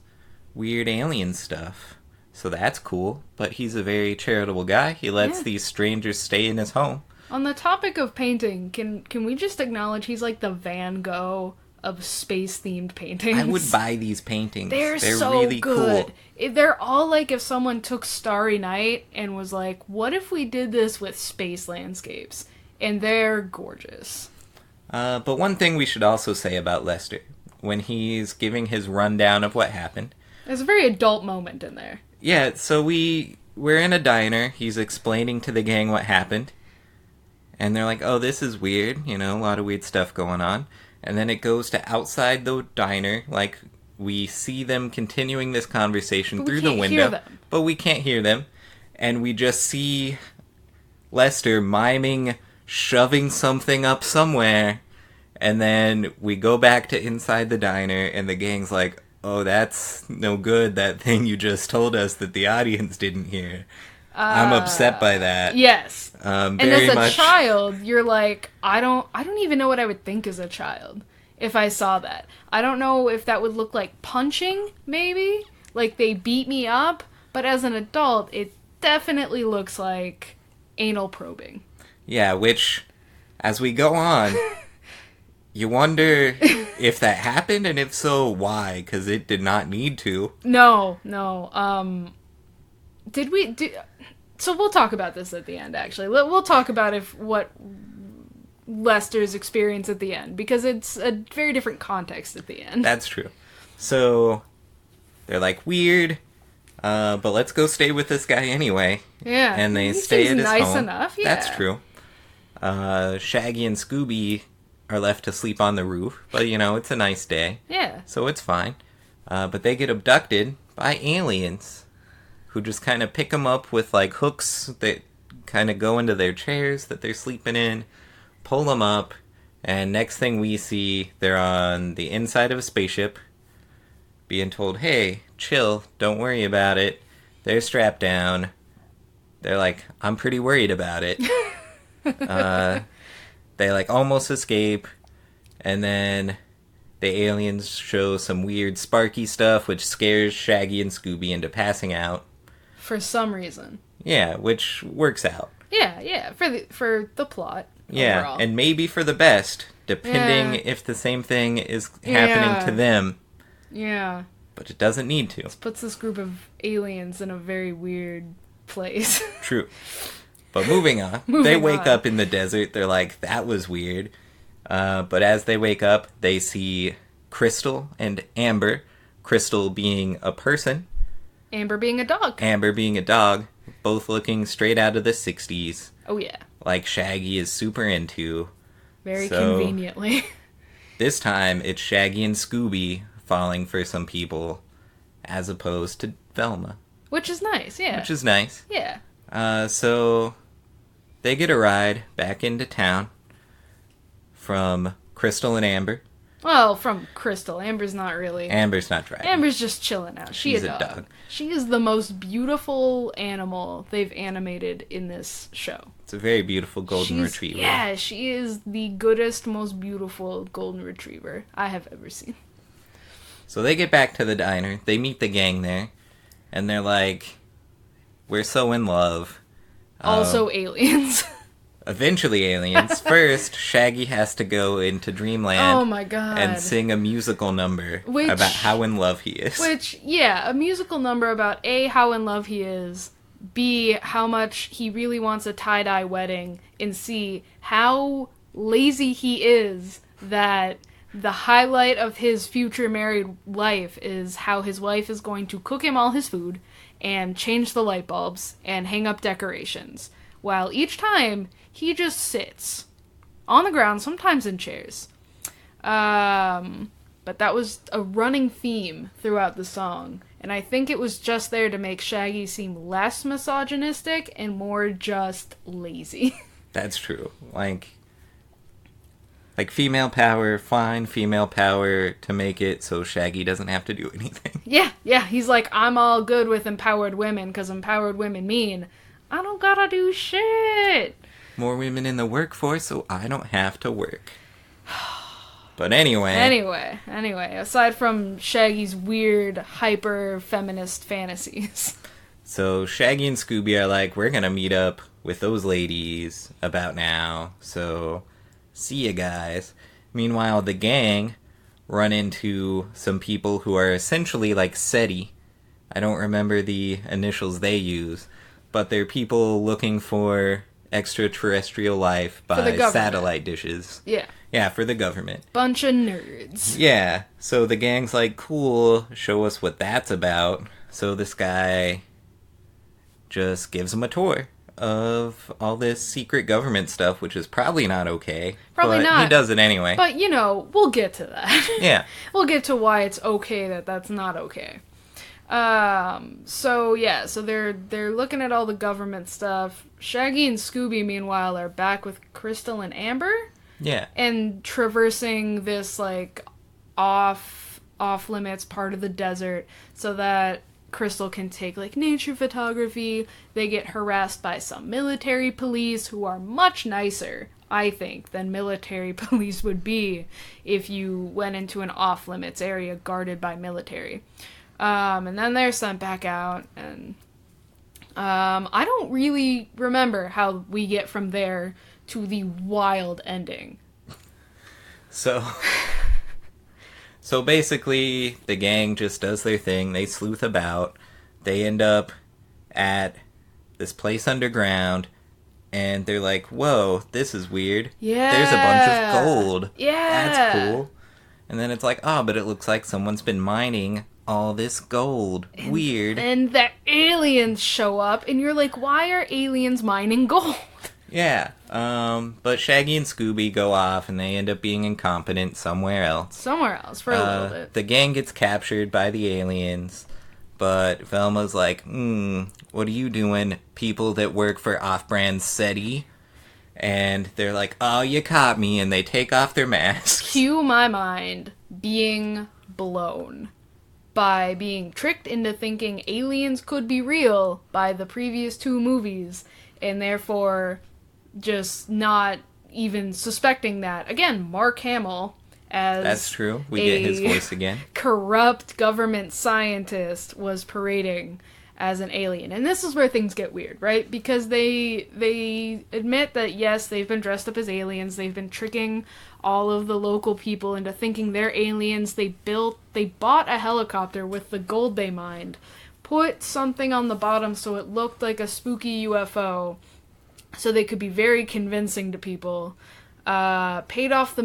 weird alien stuff. So that's cool. But he's a very charitable guy. He lets these strangers stay in his home. On the topic of painting, can we just acknowledge he's like the Van Gogh of space-themed paintings? I would buy these paintings. They're so really good. Cool. They're all like if someone took Starry Night and was like, what if we did this with space landscapes? And they're gorgeous. But one thing we should also say about Lester, when he's giving his rundown of what happened. There's a very adult moment in there. Yeah, so we're in a diner. He's explaining to the gang what happened. And they're like, oh, this is weird. You know, a lot of weird stuff going on. And then it goes to outside the diner. Like, we see them continuing this conversation through the window. But we can't hear them. And we just see Lester miming shoving something up somewhere. And then we go back to inside the diner. And the gang's like, oh, that's no good. That thing you just told us that the audience didn't hear. I'm upset by that. Yes. And as a child, you're like, I don't even know what I would think as a child if I saw that. I don't know if that would look like punching, maybe. Like they beat me up. But as an adult, it definitely looks like anal probing. Yeah, which, as we go on, you wonder if that happened, and if so, why? Because it did not need to. No. So we'll talk about this at the end, actually. We'll talk about what Lester's experience at the end, because it's a very different context at the end. That's true. So, they're like, weird, but let's go stay with this guy anyway. Yeah. And they stay at his nice home. Enough, yeah. That's true. Shaggy and Scooby are left to sleep on the roof, but, you know, it's a nice day. Yeah. So it's fine. But they get abducted by aliens, who just kind of pick them up with, like, hooks that kind of go into their chairs that they're sleeping in, pull them up, and next thing we see, they're on the inside of a spaceship, being told, hey, chill, don't worry about it. They're strapped down. They're like, I'm pretty worried about it. They, like, almost escape, and then the aliens show some weird sparky stuff, which scares Shaggy and Scooby into passing out. For some reason. Yeah, which works out. Yeah, for the plot. Yeah, overall. And maybe for the best, depending if the same thing is happening to them. Yeah. But it doesn't need to. This puts this group of aliens in a very weird place. True. But moving on. They wake up in the desert. They're like, that was weird. But as they wake up, they see Crystal and Amber. Crystal being a person. Amber being a dog. Amber being a dog. Both looking straight out of the 60s. Oh, yeah. Like Shaggy is super into. Very conveniently. This time, it's Shaggy and Scooby falling for some people, as opposed to Velma. Which is nice, yeah. Which is nice. Yeah. So, they get a ride back into town from Crystal and Amber. Well, from Crystal. Amber's not really. Amber's not driving. Amber's just chilling out. She's a dog. She is the most beautiful animal they've animated in this show. It's a very beautiful golden retriever. Yeah, she is the goodest, most beautiful golden retriever I have ever seen. So they get back to the diner. They meet the gang there. And they're like, we're so in love. Also aliens. Eventually aliens. First, Shaggy has to go into Dreamland. Oh my god. And sing a musical number about how in love he is. Which, yeah, a musical number about A, how in love he is, B, how much he really wants a tie-dye wedding, and C, how lazy he is that the highlight of his future married life is how his wife is going to cook him all his food and change the light bulbs and hang up decorations. While each time, he just sits on the ground, sometimes in chairs. But that was a running theme throughout the song. And I think it was just there to make Shaggy seem less misogynistic and more just lazy. That's true. Like female power, fine female power to make it so Shaggy doesn't have to do anything. Yeah. He's like, I'm all good with empowered women, because empowered women mean I don't gotta do shit. More women in the workforce, so I don't have to work. But anyway, aside from Shaggy's weird, hyper-feminist fantasies. So Shaggy and Scooby are like, we're gonna meet up with those ladies about now, so see ya guys. Meanwhile, the gang run into some people who are essentially like SETI. I don't remember the initials they use, but they're people looking for extraterrestrial life For the by government. satellite dishes. Yeah. Yeah, for the government. Bunch of nerds. Yeah, so the gang's like, cool, show us what that's about. So this guy just gives them a tour of all this secret government stuff, which is probably not okay. Probably but not. He does it anyway. But, we'll get to that. Yeah. We'll get to why it's okay that that's not okay. So they're looking at all the government stuff. Shaggy and Scooby, meanwhile, are back with Crystal and Amber. Yeah. And traversing this, like, off-limits part of the desert so that Crystal can take, like, nature photography. They get harassed by some military police who are much nicer, I think, than military police would be if you went into an off-limits area guarded by military. And then they're sent back out, and I don't really remember how we get from there to the wild ending. So basically, the gang just does their thing. They sleuth about. They end up at this place underground, and they're like, whoa, this is weird. Yeah. There's a bunch of gold. Yeah. That's cool. And then it's like, but it looks like someone's been mining all this gold. Weird. And the aliens show up, and you're like, why are aliens mining gold? Yeah. But Shaggy and Scooby go off, and they end up being incompetent somewhere else. Somewhere else for a little bit. The gang gets captured by the aliens, but Velma's like, what are you doing, people that work for off-brand SETI? And they're like, oh, you caught me, and they take off their masks. Cue my mind being blown by being tricked into thinking aliens could be real by the previous two movies, and therefore just not even suspecting that. Again, Mark Hamill as That's true. We get his voice again. Corrupt government scientist was parading as an alien. And this is where things get weird, right? Because they admit that, yes, they've been dressed up as aliens. They've been tricking all of the local people into thinking they're aliens. They bought a helicopter with the gold they mined, put something on the bottom so it looked like a spooky UFO, so they could be very convincing to people, paid off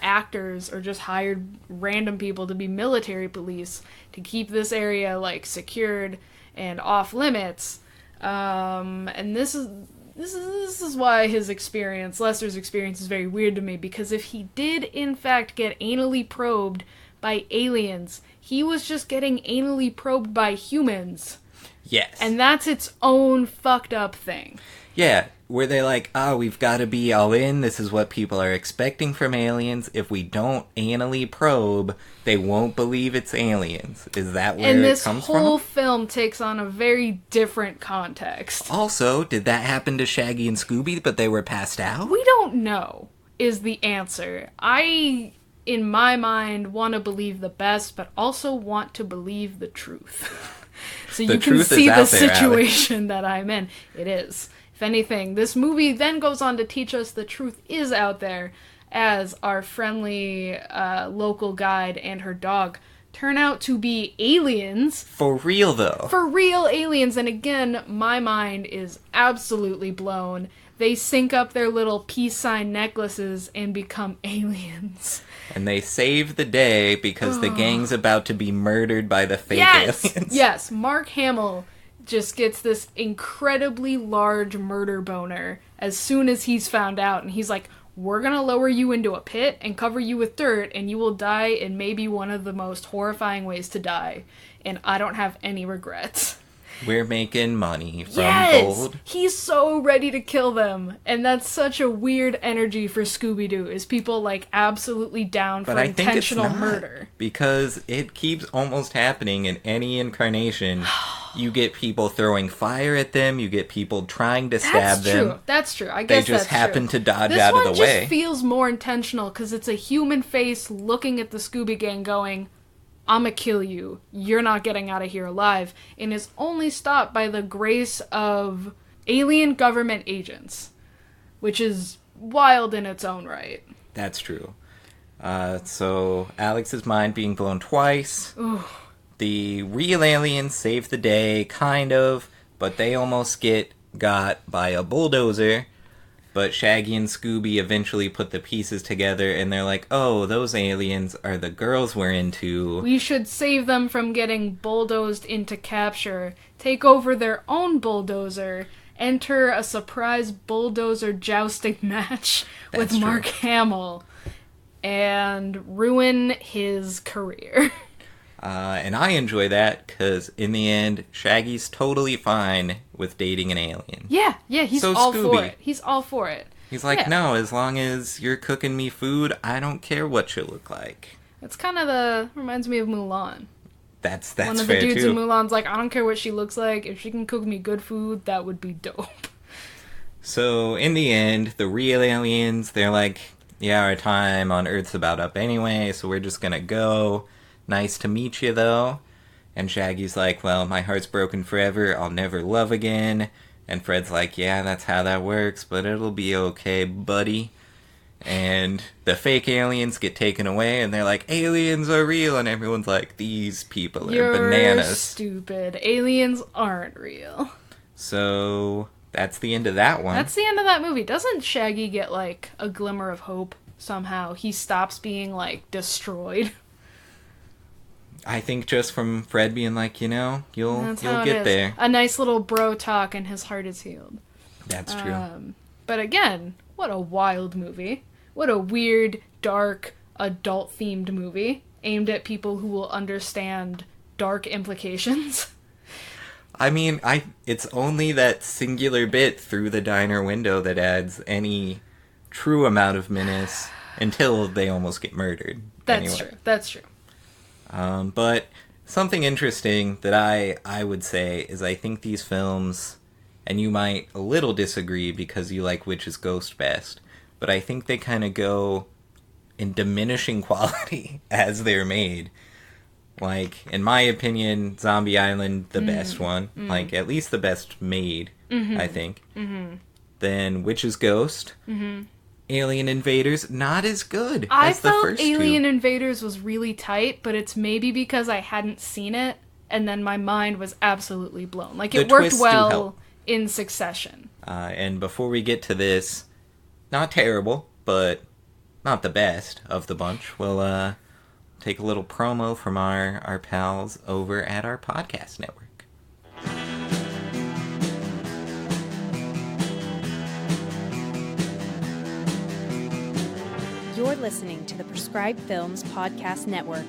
actors or just hired random people to be military police to keep this area, like, secured and off limits. And this is why Lester's experience is very weird to me, because if he did in fact get anally probed by aliens, he was just getting anally probed by humans. Yes. And that's its own fucked up thing. Yeah, where they're like, we've got to be all in. This is what people are expecting from aliens. If we don't anally probe, they won't believe it's aliens. Is that where it comes from? And this whole film takes on a very different context. Also, did that happen to Shaggy and Scooby, but they were passed out? We don't know, is the answer. I, in my mind, want to believe the best, but also want to believe the truth. So you can see the situation that I'm in. It is. If anything, this movie then goes on to teach us the truth is out there, as our friendly local guide and her dog turn out to be aliens. For real, though. For real aliens, and again, my mind is absolutely blown. They sync up their little peace sign necklaces and become aliens. And they save the day because the gang's about to be murdered by the fake aliens. Yes, Mark Hamill just gets this incredibly large murder boner as soon as he's found out, and he's like, we're gonna lower you into a pit and cover you with dirt, and you will die in maybe one of the most horrifying ways to die, and I don't have any regrets. We're making money from gold. He's so ready to kill them, and that's such a weird energy for Scooby-Doo, is people, like, absolutely down for intentional murder. Because it keeps almost happening in any incarnation. You get people throwing fire at them, you get people trying to stab them. That's true. I guess they just happen to dodge this out of the way. This one just feels more intentional, because it's a human face looking at the Scooby Gang going, I'ma kill you. You're not getting out of here alive. And is only stopped by the grace of alien government agents, which is wild in its own right. That's true. So Alix's mind being blown twice. Ooh. The real aliens save the day, kind of, but they almost get got by a bulldozer, but Shaggy and Scooby eventually put the pieces together, and they're like, oh, those aliens are the girls we're into. We should save them from getting bulldozed into capture, take over their own bulldozer, enter a surprise bulldozer jousting match with Mark Hamill, and ruin his career. And I enjoy that, because in the end, Shaggy's totally fine with dating an alien. Yeah, he's So all Scooby. for it. He's all for it. He's like, Yeah. no, as long as you're cooking me food, I don't care what you look like. It's kind of reminds me of Mulan. That's One of fair, the dudes too. in Mulan's like, I don't care what she looks like. If she can cook me good food, that would be dope. So, in the end, the real aliens, they're like, yeah, our time on Earth's about up anyway, so we're just gonna go. Nice to meet you, though. And Shaggy's like, well, my heart's broken forever, I'll never love again. And Fred's like, yeah, that's how that works, but it'll be okay, buddy. And the fake aliens get taken away, and they're like, aliens are real, and everyone's like, these people are You're bananas. stupid. Aliens aren't real. So, that's the end of that one. That's the end of that movie. Doesn't Shaggy get, like, a glimmer of hope somehow? He stops being, like, destroyed. I think just from Fred being like, you'll That's how it get is. there. A nice little bro talk and his heart is healed. That's true. But again, what a wild movie. What a weird, dark, adult-themed movie aimed at people who will understand dark implications. I mean, it's only that singular bit through the diner window that adds any true amount of menace until they almost get murdered. That's true. That's true. But something interesting that I would say is I think these films, and you might a little disagree because you like Witch's Ghost best, but I think they kind of go in diminishing quality as they're made. Like, in my opinion, Zombie Island, the best one. Like, at least the best made, I think. Then Witch's Ghost. Alien Invaders, not as good I as the felt first Alien two. Invaders was really tight, but it's maybe because I hadn't seen it, and then my mind was absolutely blown. Like, The it worked twists do well help. in succession. And before we get to this, not terrible, but not the best of the bunch, we'll take a little promo from our pals over at our podcast network. You're listening to the Prescribed Films Podcast Network,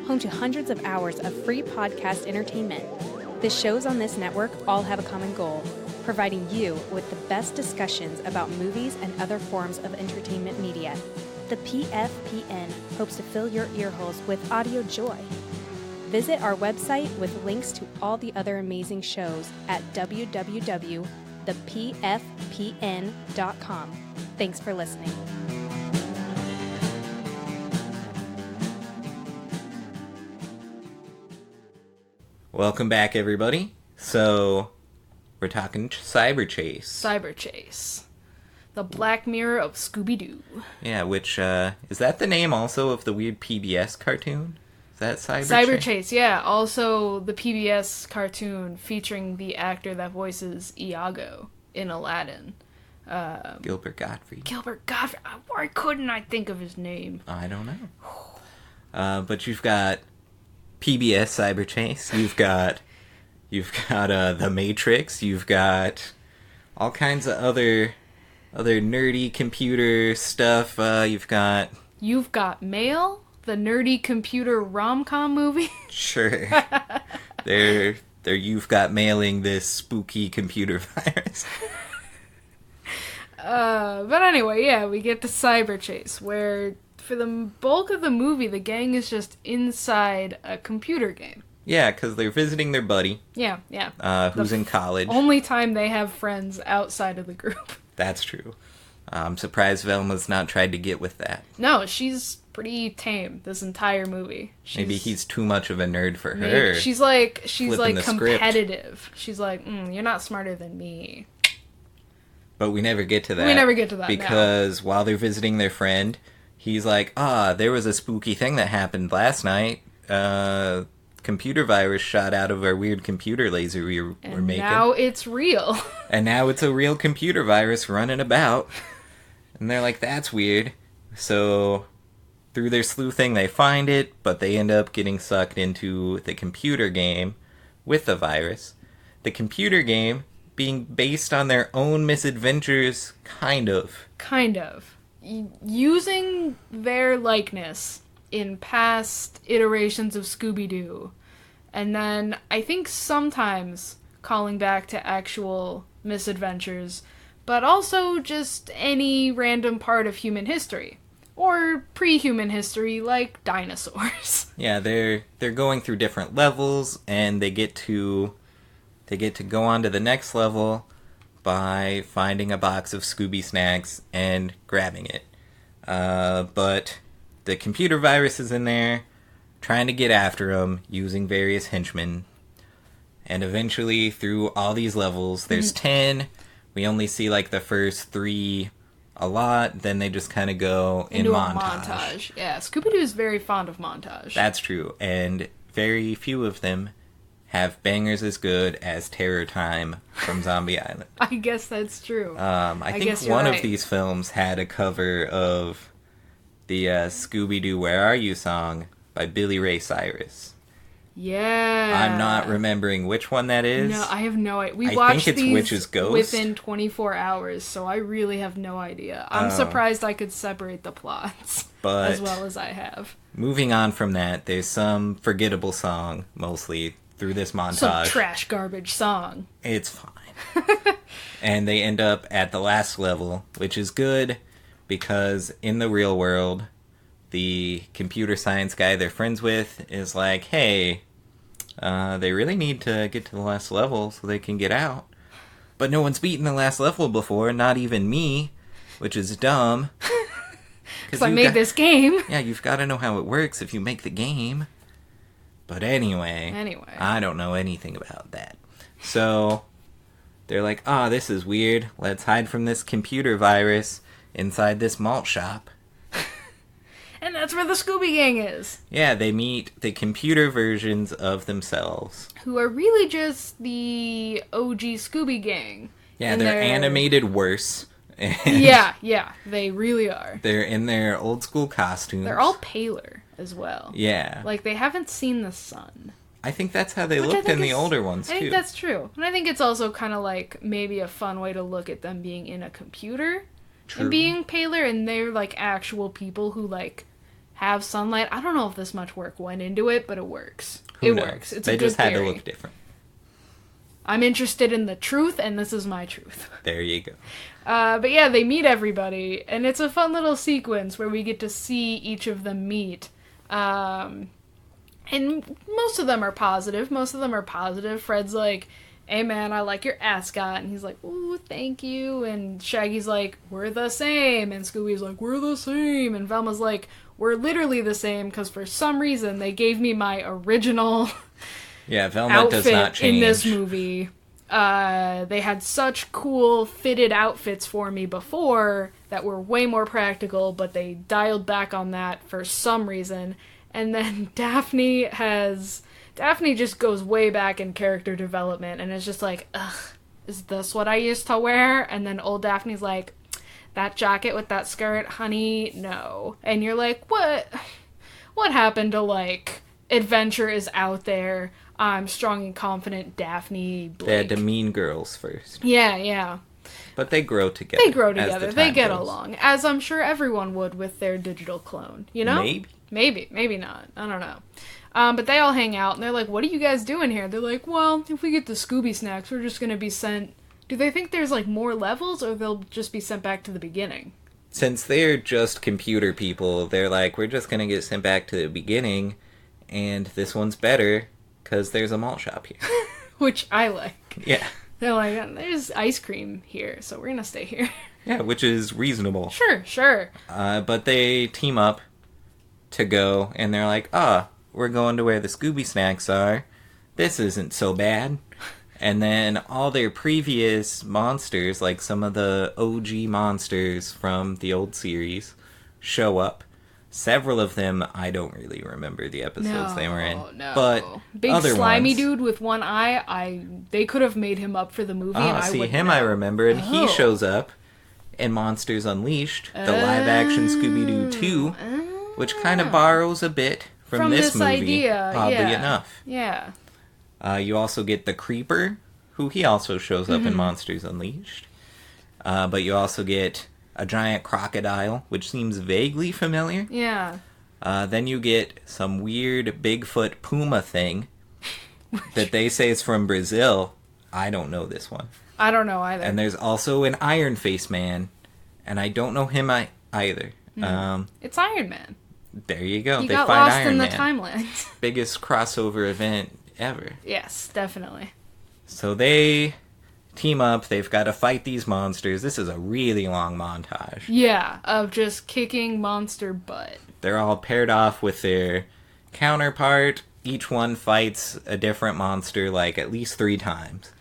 home to hundreds of hours of free podcast entertainment. The shows on this network all have a common goal, providing you with the best discussions about movies and other forms of entertainment media. The PFPN hopes to fill your earholes with audio joy. Visit our website with links to all the other amazing shows at www.thepfpn.com. Thanks for listening. Welcome back, everybody. So, we're talking Cyber Chase. Cyber Chase. The Black Mirror of Scooby Doo. Yeah, which, is that the name also of the weird PBS cartoon? Is that Cyber Chase? Cyber Chase, yeah. Also, the PBS cartoon featuring the actor that voices Iago in Aladdin. Gilbert Gottfried. Gilbert Gottfried. Why couldn't I think of his name? I don't know. But you've got PBS Cyber Chase. You've got The Matrix. You've got all kinds of other nerdy computer stuff. You've got Mail, the nerdy computer rom-com movie. sure they're You've Got Mailing this spooky computer virus. But anyway, yeah, we get to Cyber Chase, where for the bulk of the movie, the gang is just inside a computer game. Yeah, because they're visiting their buddy, Yeah. who's in college. Only time they have friends outside of the group. That's true. I'm surprised Velma's not tried to get with that. No, she's pretty tame this entire movie. Maybe he's too much of a nerd for her. She's like Flipping the script. competitive. She's like, you're not smarter than me. But we never get to that. We never get to that, Because while they're visiting their friend, he's like, there was a spooky thing that happened last night. computer virus shot out of our weird computer laser we were making. Now it's real. And now it's a real computer virus running about. And they're like, that's weird. So through their sleuthing, they find it, but they end up getting sucked into the computer game with the virus. The computer game being based on their own misadventures, kind of. Kind of. Using their likeness in past iterations of Scooby Doo. And then I think sometimes calling back to actual misadventures, but also just any random part of human history. Or pre-human history, like dinosaurs. Yeah, they're going through different levels, and they get to go on to the next level by finding a box of Scooby snacks and grabbing it. But the computer virus is in there, trying to get after them using various henchmen. And eventually, through all these levels, there's 10. We only see like the first 3 a lot, then they just kind of go into in a montage. Yeah, Scooby-Doo is very fond of montage. That's true, and very few of them have bangers as good as Terror Time from Zombie Island. I guess that's true. I think one of these films had a cover of the Scooby Doo Where Are You song by Billy Ray Cyrus. Yeah. I'm not remembering which one that is. No, I have no idea. I watched think it's these Witch's Ghost. within 24 hours, so I really have no idea. I'm surprised I could separate the plots But as well as I have. Moving on from that, there's some forgettable song, mostly, through this montage. Some trash garbage song. It's fine. And they end up at the last level, which is good, because in the real world, the computer science guy they're friends with is like, hey, they really need to get to the last level so they can get out. But no one's beaten the last level before, not even me, which is dumb. Because I made this game. Yeah, you've got to know how it works if you make the game. But anyway, I don't know anything about that. So they're like, this is weird. Let's hide from this computer virus inside this malt shop. And that's where the Scooby Gang is. Yeah, they meet the computer versions of themselves. Who are really just the OG Scooby Gang. Yeah, they're animated worse. Yeah, they really are. They're in their old school costumes. They're all paler as well. Yeah. Like, they haven't seen the sun. I think that's how they looked in the older ones, too. I think that's true. And I think it's also kind of like maybe a fun way to look at them being in a computer. True. And being paler, and they're like actual people who like have sunlight. I don't know if this much work went into it, but it works. Who knows? Works. It's they a good just had theory. to look different. I'm interested in the truth, and this is my truth. There you go. But yeah, they meet everybody, and it's a fun little sequence where we get to see each of them meet. And most of them are positive. Fred's like, hey man, I like your ascot. And he's like, ooh, thank you. And Shaggy's like, we're the same. And Scooby's like, we're the same. And Velma's like, we're literally the same because for some reason they gave me my original Velma outfit does not change in this movie. They had such cool fitted outfits for me before that were way more practical, but they dialed back on that for some reason. And then Daphne just goes way back in character development and is just like, ugh, is this what I used to wear? And then old Daphne's like, that jacket with that skirt, honey, no. And you're like, what happened to, like, adventure is out there, I'm strong and confident Daphne Blake. They had to Mean Girls first. Yeah. But they grow together. They get along, as I'm sure everyone would with their digital clone, you know? Maybe not. I don't know. But they all hang out, and they're like, what are you guys doing here? They're like, well, if we get the Scooby snacks, we're just going to be sent... Do they think there's, like, more levels, or they'll just be sent back to the beginning? Since they're just computer people, they're like, we're just going to get sent back to the beginning, and this one's better, because there's a malt shop here. Which I like. Yeah. They're like, there's ice cream here, so we're going to stay here. Yeah, which is reasonable. Sure. But they team up to go, and they're like, we're going to where the Scooby snacks are. This isn't so bad. And then all their previous monsters, like some of the OG monsters from the old series, show up. Several of them, I don't really remember the episodes they were in. No. But big other slimy ones, dude with one eye, they could have made him up for the movie, and I would him know. I remember, and he shows up in Monsters Unleashed, the live-action Scooby Doo 2, which kind of borrows a bit from this movie, idea, oddly enough. Yeah. You also get the Creeper, who he also shows up in Monsters Unleashed. But you also get a giant crocodile, which seems vaguely familiar. Yeah. Then you get some weird Bigfoot puma thing that they say is from Brazil. I don't know this one. I don't know either. And there's also an Iron Face Man, and I don't know him either. It's Iron Man. There you go. He They got find lost Iron in the Man. timelines. Biggest crossover event ever. Yes, definitely. So they team up. They've got to fight these monsters. This is a really long montage. Yeah, of just kicking monster butt. They're all paired off with their counterpart. Each one fights a different monster like at least 3 times.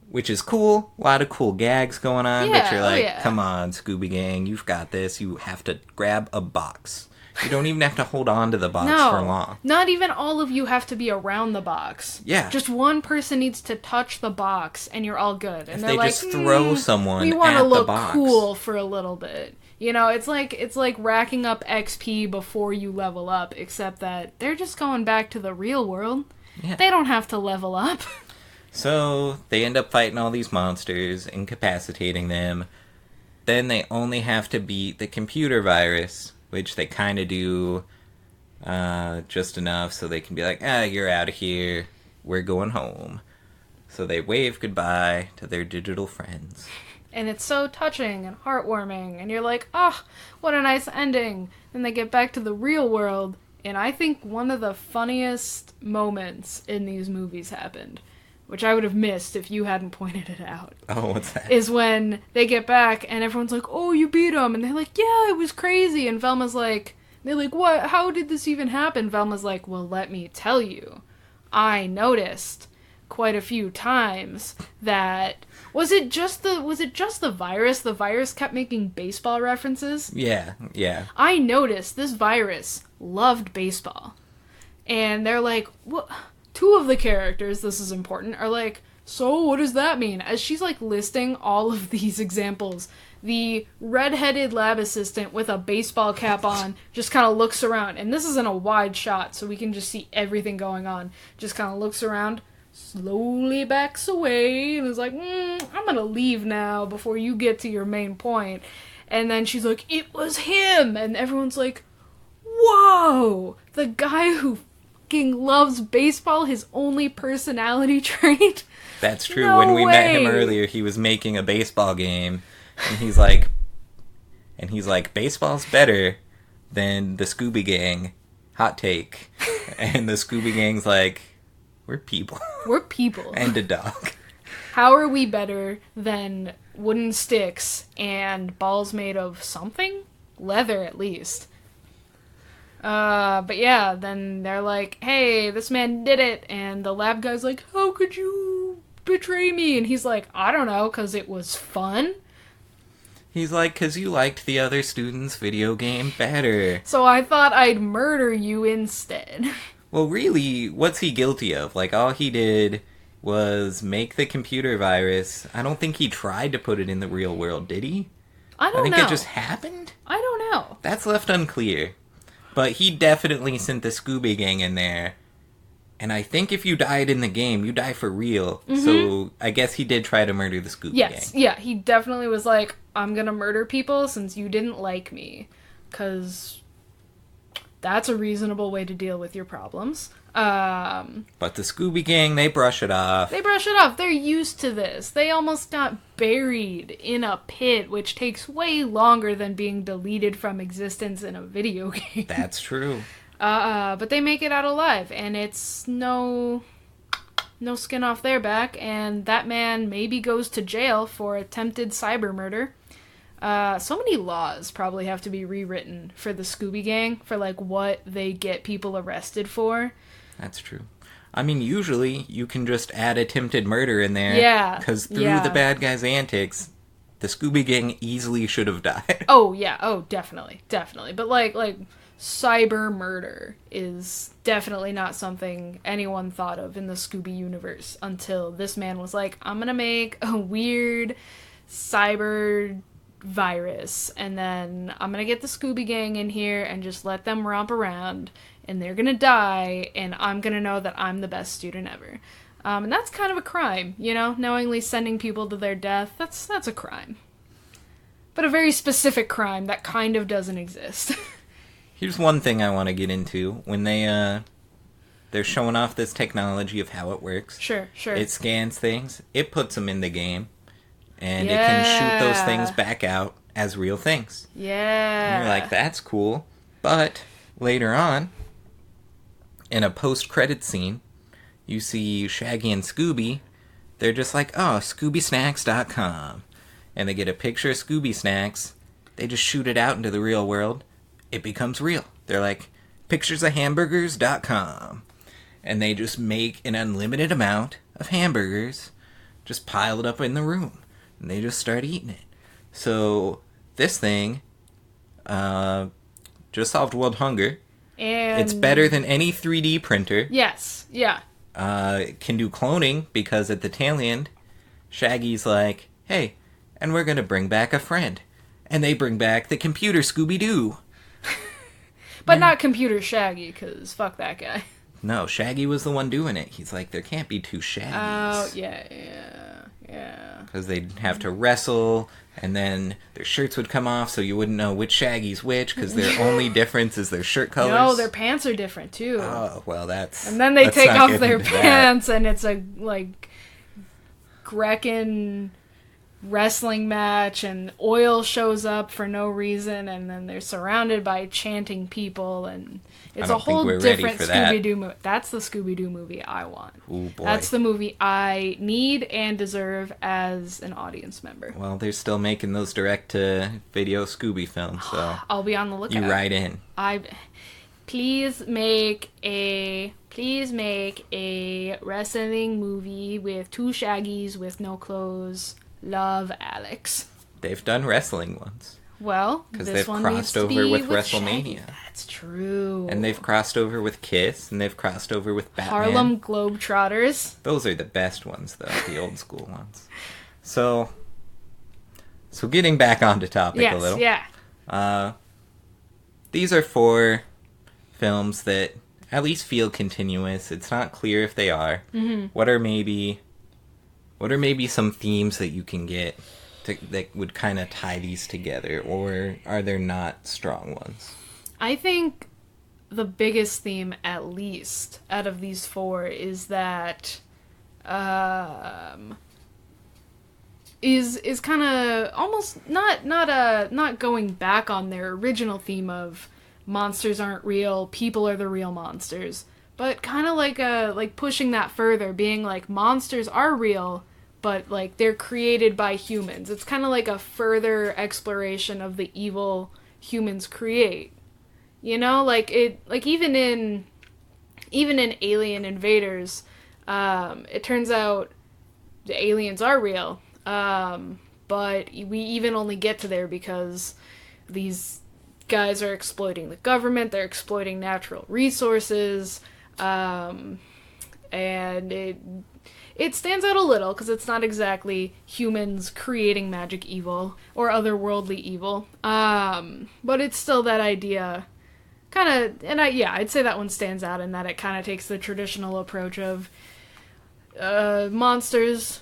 Which is cool. A lot of cool gags going on. Yeah, but you're like, yeah. Come on, Scooby Gang, you've got this. You have to grab a box. You don't even have to hold on to the box for long. Not even all of you have to be around the box. Yeah. Just one person needs to touch the box, and you're all good. And If they're they like, just throw someone we want at to the look box. cool for a little bit. You know, it's like racking up XP before you level up, except that they're just going back to the real world. Yeah. They don't have to level up. So they end up fighting all these monsters, incapacitating them. Then they only have to beat the computer virus, which they kind of do just enough so they can be like, you're out of here. We're going home. So they wave goodbye to their digital friends. And it's so touching and heartwarming, and you're like, what a nice ending. Then they get back to the real world, and I think one of the funniest moments in these movies happened, which I would have missed if you hadn't pointed it out. Oh, what's that? Is when they get back, and everyone's like, oh, you beat him, and they're like, yeah, it was crazy, and Velma's like, they're like, what, how did this even happen? Velma's like, well, let me tell you, I noticed quite a few times that was it just the virus? The virus kept making baseball references. Yeah. I noticed this virus loved baseball. And they're like, what? 2 of the characters, this is important, are like, so what does that mean? As she's like listing all of these examples, the redheaded lab assistant with a baseball cap on just kind of looks around. And this is in a wide shot, so we can just see everything going on. Just kind of looks around, slowly backs away, and is like, I'm gonna leave now before you get to your main point. And then she's like, it was him! And everyone's like, whoa! The guy who fucking loves baseball, his only personality trait? That's true. No when we met him way. earlier, he was making a baseball game, and he's like, baseball's better than the Scooby Gang. Hot take. And the Scooby Gang's like, we're people. We're people. And a dog. How are we better than wooden sticks and balls made of something? Leather, at least. But yeah, then they're like, hey, this man did it. And the lab guy's like, how could you betray me? And he's like, I don't know, because it was fun. He's like, because you liked the other student's video game better. So I thought I'd murder you instead. Well, really, what's he guilty of? Like, all he did was make the computer virus. I don't think he tried to put it in the real world, did he? I don't think know. it just happened? I don't know. That's left unclear. But he definitely sent the Scooby Gang in there. And I think if you died in the game, you die for real. Mm-hmm. So I guess he did try to murder the Scooby Gang. Yeah, he definitely was like, I'm gonna murder people since you didn't like me. 'Cause that's a reasonable way to deal with your problems. But the Scooby Gang, they brush it off. They're used to this. They almost got buried in a pit, which takes way longer than being deleted from existence in a video game. That's true. But they make it out alive, and it's no skin off their back, and that man maybe goes to jail for attempted cyber murder. So many laws probably have to be rewritten for the Scooby Gang, for, like, what they get people arrested for. That's true. I mean, usually you can just add attempted murder in there. Yeah. Because through the bad guy's antics, the Scooby Gang easily should have died. Oh, yeah. Oh, definitely. Definitely. But, like, cyber murder is definitely not something anyone thought of in the Scooby universe until this man was like, I'm gonna make a weird cyber virus, and then I'm gonna get the Scooby Gang in here and just let them romp around, and they're gonna die, and I'm gonna know that I'm the best student ever. And that's kind of a crime, you know? Knowingly sending people to their death, that's a crime. But a very specific crime that kind of doesn't exist. Here's one thing I want to get into. When they're showing off this technology of how it works. Sure. It scans things, it puts them in the game, and it can shoot those things back out as real things. Yeah. And you're like, that's cool. But later on, in a post-credit scene, you see Shaggy and Scooby. They're just like, oh, ScoobySnacks.com. And they get a picture of Scooby Snacks. They just shoot it out into the real world. It becomes real. They're like, picturesofhamburgers.com. And they just make an unlimited amount of hamburgers just piled up in the room. And they just start eating it. So this thing just solved world hunger. And it's better than any 3D printer. Yes, yeah. Can do cloning, because at the tail end, Shaggy's like, hey, and we're going to bring back a friend. And they bring back the computer Scooby Doo. But not computer Shaggy, because fuck that guy. No, Shaggy was the one doing it. He's like, there can't be two Shaggys. Oh, yeah. Because they'd have to wrestle, and then their shirts would come off, so you wouldn't know which Shaggy's which, because their only difference is their shirt colors. No, their pants are different, too. Oh, well, that's... And then they take off their pants, and it's a, like, Grecan wrestling match, and oil shows up for no reason, and then they're surrounded by chanting people, and it's a whole different Scooby-Doo movie. That's the Scooby-Doo movie I want. Ooh, boy. That's the movie I need and deserve as an audience member. Well, they're still making those direct-to-video Scooby films, so... I'll be on the lookout. You write in. Please make a wrestling movie with two Shaggys with no clothes. Love, Alix. They've done wrestling ones. Well, because they've crossed over with WrestleMania. Shaggy. That's true. And they've crossed over with Kiss, and they've crossed over with Batman. Harlem Globetrotters. Those are the best ones, though, the old school ones. So getting back onto topic a little. Yeah. These are 4 films that at least feel continuous. It's not clear if they are. Mm-hmm. What are maybe some themes that you can get that would kind of tie these together, or are there not strong ones? I think the biggest theme, at least, out of these 4 is that is kind of almost not going back on their original theme of monsters aren't real, people are the real monsters, but kind of like pushing that further, being like, monsters are real, but like they're created by humans. It's kind of like a further exploration of the evil humans create. You know, like even in Alien Invaders, it turns out the aliens are real, but we even only get to there because these guys are exploiting the government, they're exploiting natural resources, and it stands out a little because it's not exactly humans creating magic evil or otherworldly evil, but it's still that idea, kind of, and I'd say that one stands out in that it kind of takes the traditional approach of monsters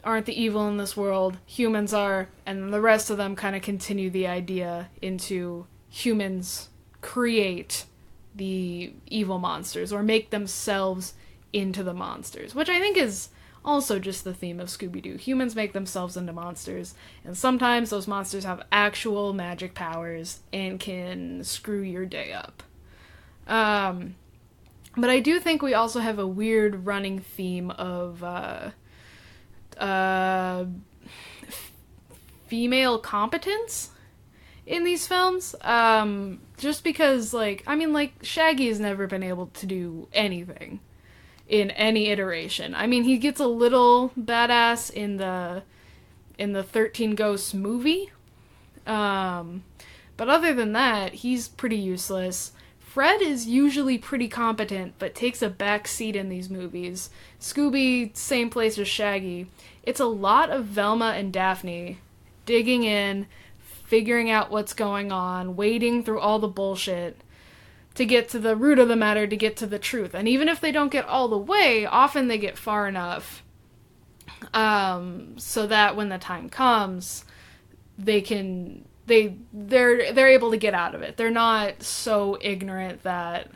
aren't the evil in this world, humans are, and the rest of them kind of continue the idea into humans create the evil monsters or make themselves into the monsters, which I think is also just the theme of Scooby-Doo. Humans make themselves into monsters, and sometimes those monsters have actual magic powers and can screw your day up. But I do think we also have a weird running theme of female competence in these films. Just because, Shaggy has never been able to do anything in any iteration. I mean, he gets a little badass in in the 13 Ghosts movie. But other than that, he's pretty useless. Fred is usually pretty competent, but takes a back seat in these movies. Scooby, same place as Shaggy. It's a lot of Velma and Daphne digging in, figuring out what's going on, wading through all the bullshit to get to the root of the matter, to get to the truth. And even if they don't get all the way, often they get far enough so that when the time comes, they're able to get out of it. They're not so ignorant that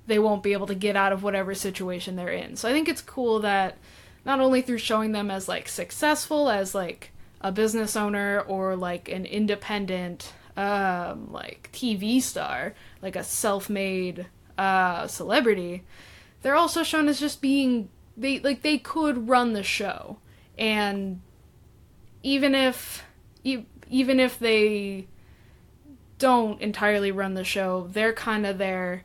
they won't be able to get out of whatever situation they're in. So I think it's cool that not only through showing them as, like, successful as, like, a business owner or, like, an independent, like, TV star, like a self-made celebrity, they're also shown as just being, they could run the show. And even if they don't entirely run the show, they're kind of there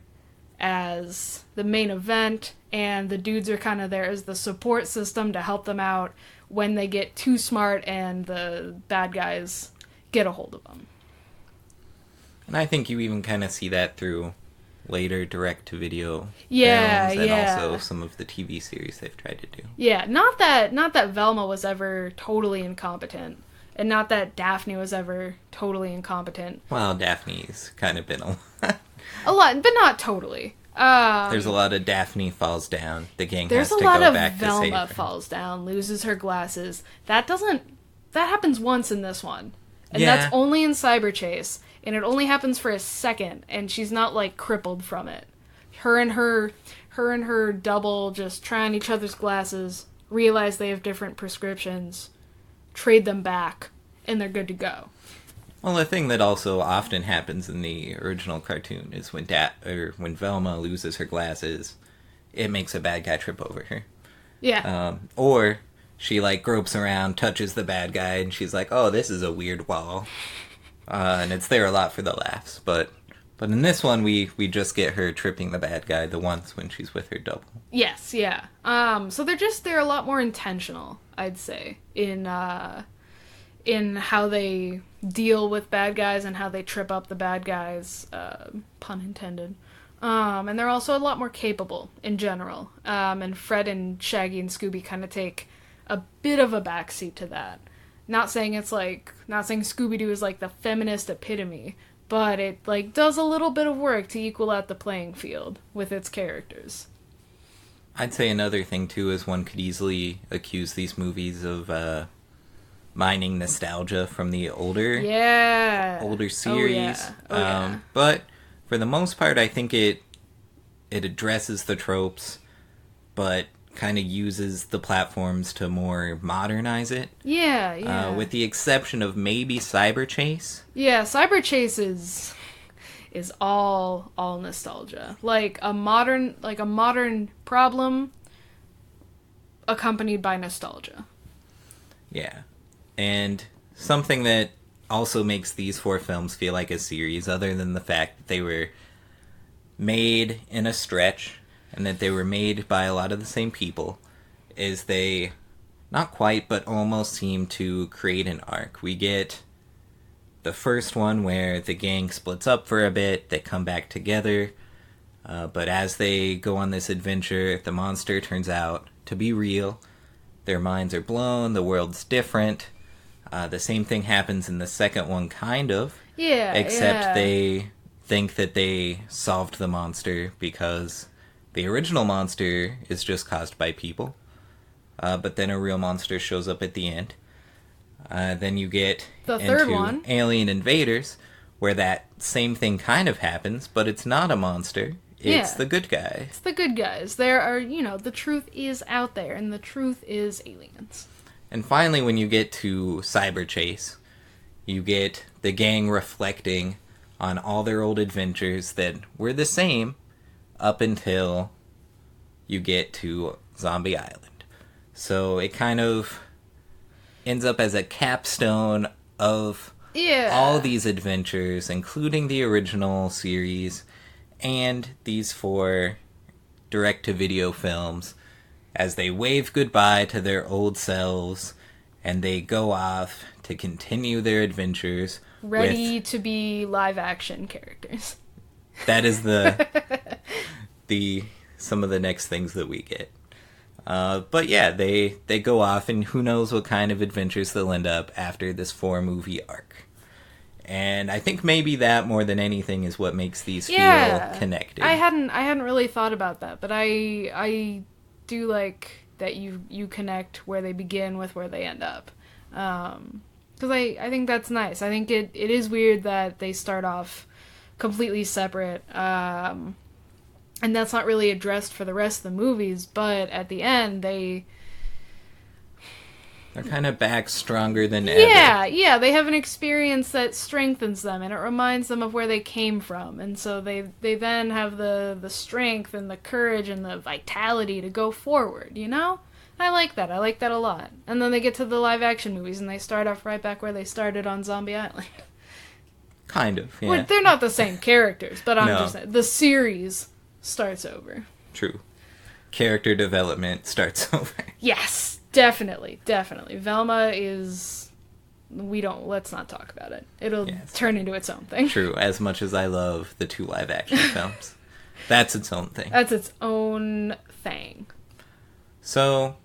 as the main event, and the dudes are kind of there as the support system to help them out when they get too smart and the bad guys get a hold of them. And I think you even kind of see that through later direct-to-video films and also some of the TV series they've tried to do. Yeah, not that Velma was ever totally incompetent. And not that Daphne was ever totally incompetent. Well, Daphne's kind of been a lot. A lot, but not totally. There's a lot of Daphne falls down. The gang has to go back to save her. There's a lot of Velma falls down, loses her glasses. That happens once in this one. And that's only in Cyber Chase. And it only happens for a second. And she's not, like, crippled from it. Her and her double just try on each other's glasses, realize they have different prescriptions, trade them back, and they're good to go. Well, the thing that also often happens in the original cartoon is when Velma loses her glasses, it makes a bad guy trip over her. Yeah. Or she, like, gropes around, touches the bad guy, and she's like, oh, this is a weird wall. And it's there a lot for the laughs. But in this one, we just get her tripping the bad guy the once when she's with her double. Yes, yeah. So they're a lot more intentional, I'd say, in how they deal with bad guys and how they trip up the bad guys, pun intended. And they're also a lot more capable in general. And Fred and Shaggy and Scooby kind of take a bit of a backseat to that. Not saying Scooby Doo is like the feminist epitome, but it, like, does a little bit of work to equal out the playing field with its characters. I'd say another thing, too, is one could easily accuse these movies of mining nostalgia from the older series. Oh, yeah. But for the most part, I think it addresses the tropes, but kind of uses the platforms to more modernize it. Yeah. With the exception of maybe Cyber Chase. Yeah, Cyber Chase is all nostalgia. Like a modern problem accompanied by nostalgia. Yeah. And something that also makes these 4 films feel like a series, other than the fact that they were made in a stretch and that they were made by a lot of the same people, is they, not quite, but almost seem to create an arc. We get the first one where the gang splits up for a bit, they come back together, but as they go on this adventure, the monster turns out to be real, their minds are blown, the world's different. The same thing happens in the second one, kind of. Yeah, except they think that they solved the monster because the original monster is just caused by people. But then a real monster shows up at the end. Then you get the third one, Alien Invaders, where that same thing kind of happens, but it's not a monster. It's the good guys. It's the good guys. There are, the truth is out there, and the truth is aliens. And finally, when you get to Cyber Chase, you get the gang reflecting on all their old adventures that were the same up until you get to Zombie Island. So it kind of ends up as a capstone of all these adventures, including the original series and these 4 direct-to-video films, as they wave goodbye to their old selves and they go off to continue their adventures. Ready to be live action characters. That is some of the next things that we get. But yeah, they go off, and who knows what kind of adventures they'll end up after this 4-movie arc. And I think maybe that more than anything is what makes these feel connected. I hadn't really thought about that, but I do like that you connect where they begin with where they end up. Because I think that's nice. I think it is weird that they start off completely separate. And that's not really addressed for the rest of the movies, but at the end they're kind of back stronger than ever. Yeah, they have an experience that strengthens them, and it reminds them of where they came from, and so they then have the strength and the courage and the vitality to go forward, you know? I like that a lot. And then they get to the live action movies, and they start off right back where they started on Zombie Island. Kind of, yeah. Well, they're not the same characters, but I'm No. just saying, the series starts over. True. Character development starts over. Yes, definitely. Velma is... let's not talk about it. It'll turn into its own thing. True, as much as I love the 2 live-action films. That's its own thing. That's its own thing. So,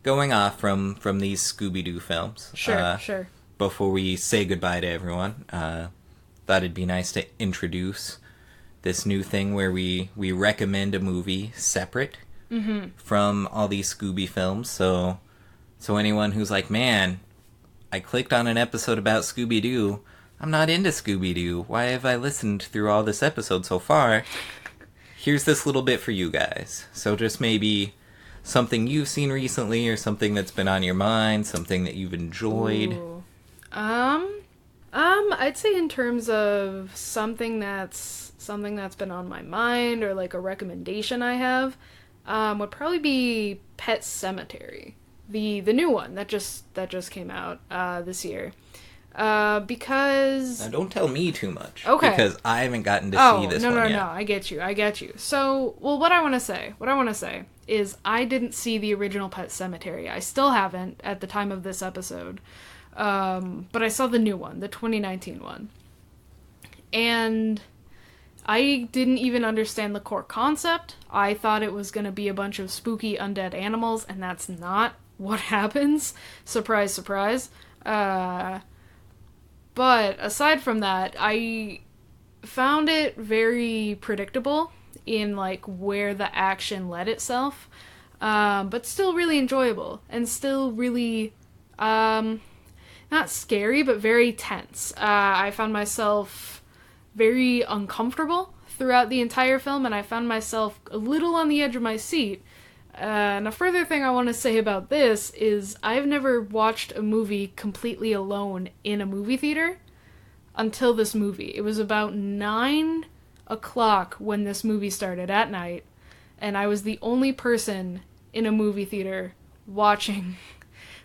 going off from these Scooby Doo films. Sure. Before we say goodbye to everyone, thought it'd be nice to introduce this new thing where we recommend a movie separate from all these Scooby films. So anyone who's like, man, I clicked on an episode about Scooby Doo. I'm not into Scooby Doo. Why have I listened through all this episode so far? Here's this little bit for you guys. So just maybe something you've seen recently, or something that's been on your mind, something that you've enjoyed. Ooh. I'd say in terms of something that's been on my mind, or like a recommendation I have, would probably be Pet Sematary, the new one that just came out this year. Because... Now, don't tell me too much. Okay. Because I haven't gotten to see this one yet. No, I get you. So, well, what I want to say is I didn't see the original Pet Sematary. I still haven't at the time of this episode. But I saw the new one, the 2019 one. And I didn't even understand the core concept. I thought it was going to be a bunch of spooky undead animals, and that's not what happens. Surprise, surprise. But aside from that, I found it very predictable in like where the action led itself, but still really enjoyable, and still really not scary, but very tense. I found myself very uncomfortable throughout the entire film, and I found myself a little on the edge of my seat. And a further thing I want to say about this is I've never watched a movie completely alone in a movie theater until this movie. It was about 9 o'clock when this movie started at night, and I was the only person in a movie theater watching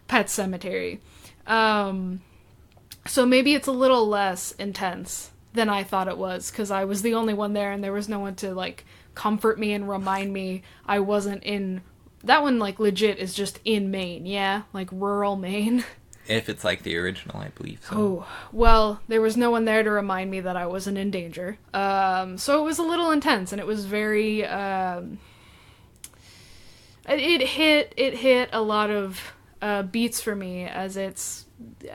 Pet Sematary. So maybe it's a little less intense than I thought it was, because I was the only one there, and there was no one to, like, comfort me and remind me I wasn't in... That one, like, legit is just in Maine, yeah? Like, rural Maine. If it's like the original, I believe so. Oh, well, there was no one there to remind me that I wasn't in danger. So it was a little intense, and it was very, it hit a lot of beats for me, as it's,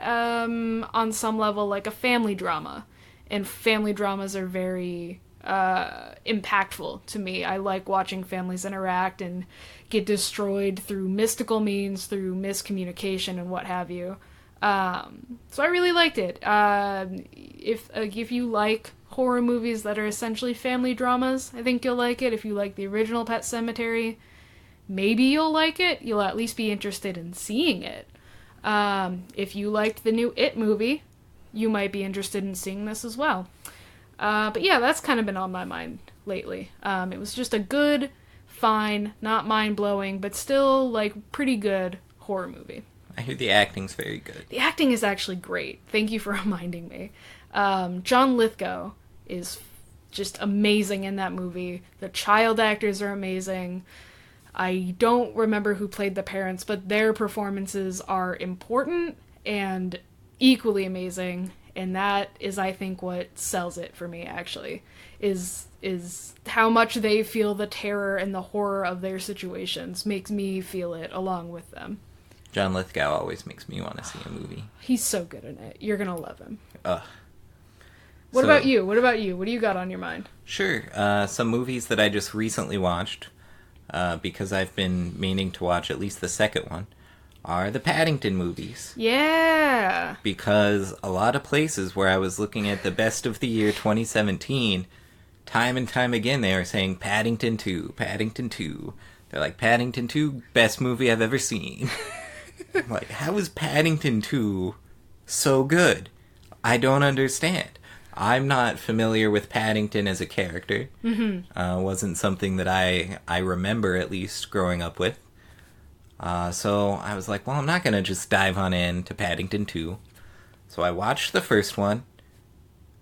on some level, like a family drama. And family dramas are very impactful to me. I like watching families interact and get destroyed through mystical means, through miscommunication and what have you. So I really liked it. If you like horror movies that are essentially family dramas, I think you'll like it. If you like the original Pet Sematary, maybe you'll like it. You'll at least be interested in seeing it. If you liked the new It movie, you might be interested in seeing this as well. But yeah, that's kind of been on my mind lately. It was just a good, fine, not mind-blowing, but still, like, pretty good horror movie. I hear the acting's very good. The acting is actually great. Thank you for reminding me. John Lithgow is just amazing in that movie. The child actors are amazing. I don't remember who played the parents, but their performances are important and equally amazing. And that is, I think, what sells it for me, actually, is how much they feel the terror and the horror of their situations makes me feel it along with them. John Lithgow always makes me want to see a movie. He's so good in it. You're going to love him. Ugh. What about you? What do you got on your mind? Sure. Some movies that I just recently watched, because I've been meaning to watch at least the second one, are the Paddington movies. Yeah! Because a lot of places where I was looking at the best of the year 2017, time and time again they were saying Paddington 2, Paddington 2. They're like, Paddington 2, best movie I've ever seen. I'm like, how is Paddington 2 so good? I don't understand. I'm not familiar with Paddington as a character. Mm-hmm. Wasn't something that I remember, at least, growing up with. So I was like, well, I'm not going to just dive on in to Paddington 2. So I watched the first one.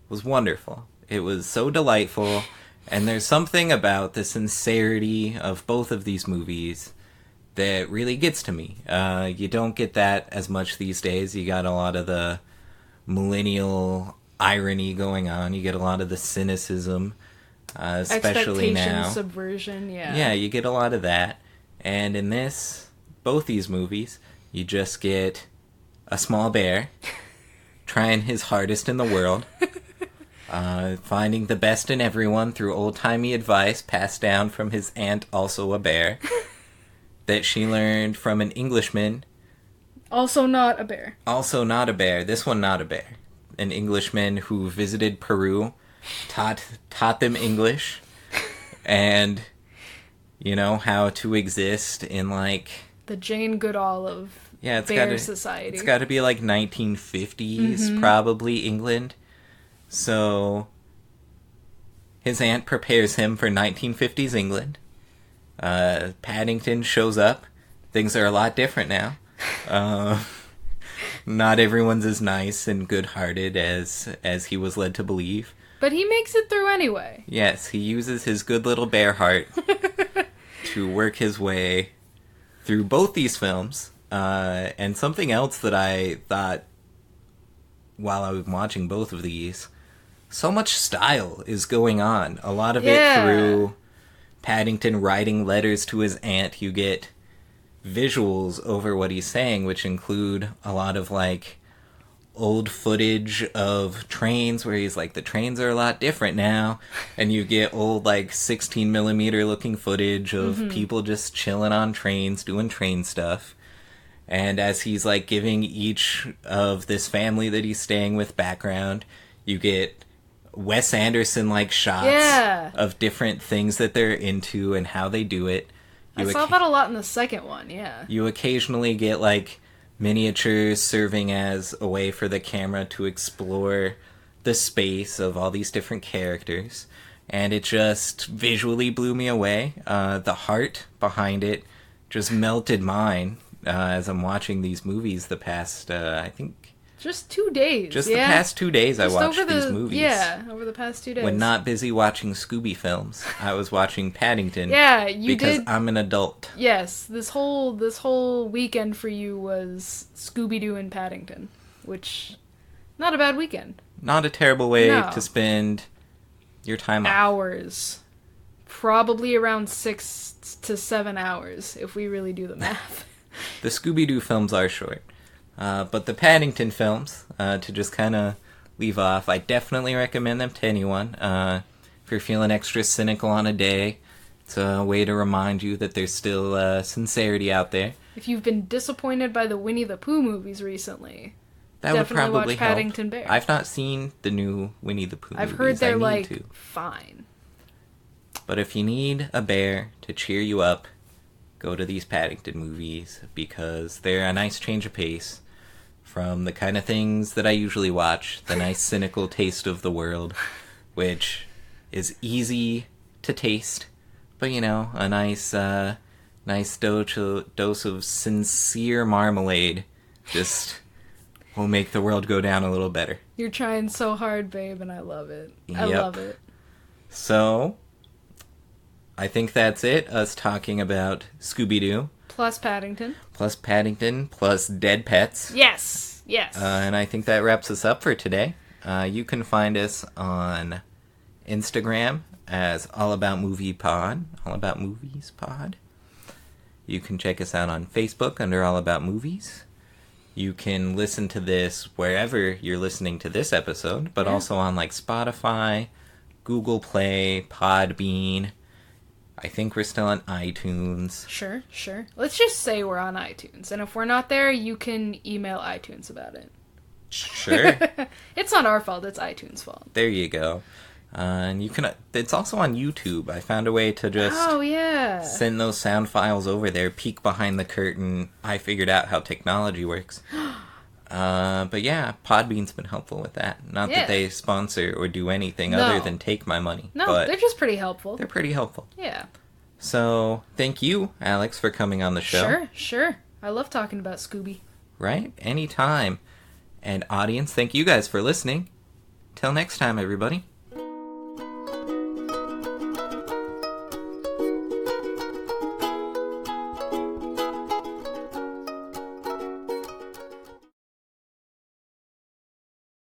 It was wonderful. It was so delightful. And there's something about the sincerity of both of these movies that really gets to me. You don't get that as much these days. You got a lot of the millennial irony going on. You get a lot of the cynicism, especially now. Expectation subversion, yeah. Yeah, you get a lot of that. And in both these movies, you just get a small bear trying his hardest in the world, finding the best in everyone through old-timey advice passed down from his aunt, also a bear, that she learned from an Englishman. Also not a bear. Also not a bear. This one not a bear. An Englishman who visited Peru, taught them English, and, you know, how to exist in, like... The Jane Goodall of bear society. It's got to be, like, 1950s, probably, England. So, his aunt prepares him for 1950s England. Paddington shows up. Things are a lot different now. Not everyone's as nice and good-hearted as he was led to believe. But he makes it through anyway. Yes, he uses his good little bear heart to work his way through both these films. And something else that I thought while I was watching both of these, so much style is going on. A lot of it through Paddington writing letters to his aunt. You get visuals over what he's saying, which include a lot of, like, old footage of trains where he's like, the trains are a lot different now, and you get old, like, 16 millimeter looking footage of people just chilling on trains doing train stuff. And as he's, like, giving each of this family that he's staying with background, you get Wes Anderson, like, shots of different things that they're into and how they do it. I saw that a lot in the second one, yeah. You occasionally get, like, miniatures serving as a way for the camera to explore the space of all these different characters. And it just visually blew me away. The heart behind it just melted mine as I'm watching these movies the past, I think... Just 2 days, the past 2 days I watched these movies. Yeah, over the past 2 days. When not busy watching Scooby films, I was watching Paddington. Yeah, you because I'm an adult. Yes, this whole weekend for you was Scooby Doo and Paddington, which, not a bad weekend. Not a terrible way to spend your time off. Hours. Probably around 6 to 7 hours, if we really do the math. The Scooby Doo films are short. But the Paddington films, to just kind of leave off, I definitely recommend them to anyone. If you're feeling extra cynical on a day, it's a way to remind you that there's still sincerity out there. If you've been disappointed by the Winnie the Pooh movies recently, that would probably watch Paddington Bear. I've not seen the new Winnie the Pooh movies. I've heard they're, like, fine. But if you need a bear to cheer you up, go to these Paddington movies, because they're a nice change of pace from the kind of things that I usually watch, the nice cynical taste of the world, which is easy to taste, but, you know, a nice dose of sincere marmalade just will make the world go down a little better. You're trying so hard, babe, and I love it. I Yep. love it. So, I think that's it. Us talking about Scooby Doo. Plus Paddington. Plus Paddington. Plus dead pets. Yes. And I think that wraps us up for today. You can find us on Instagram as All About Movie Pod. All About Movies Pod. You can check us out on Facebook under All About Movies. You can listen to this wherever you're listening to this episode, but also on like Spotify, Google Play, Podbean. I think we're still on iTunes. Sure. Let's just say we're on iTunes. And if we're not there, you can email iTunes about it. Sure. It's not our fault, it's iTunes' fault. There you go. And you can. It's also on YouTube. I found a way to just send those sound files over there, peek behind the curtain. I figured out how technology works. But yeah, Podbean's been helpful with that. Not that they sponsor or do anything other than take my money. No, but they're just pretty helpful. They're pretty helpful. Yeah. So, thank you, Alix, for coming on the show. Sure. I love talking about Scooby. Right? Anytime. And audience, thank you guys for listening. Till next time, everybody.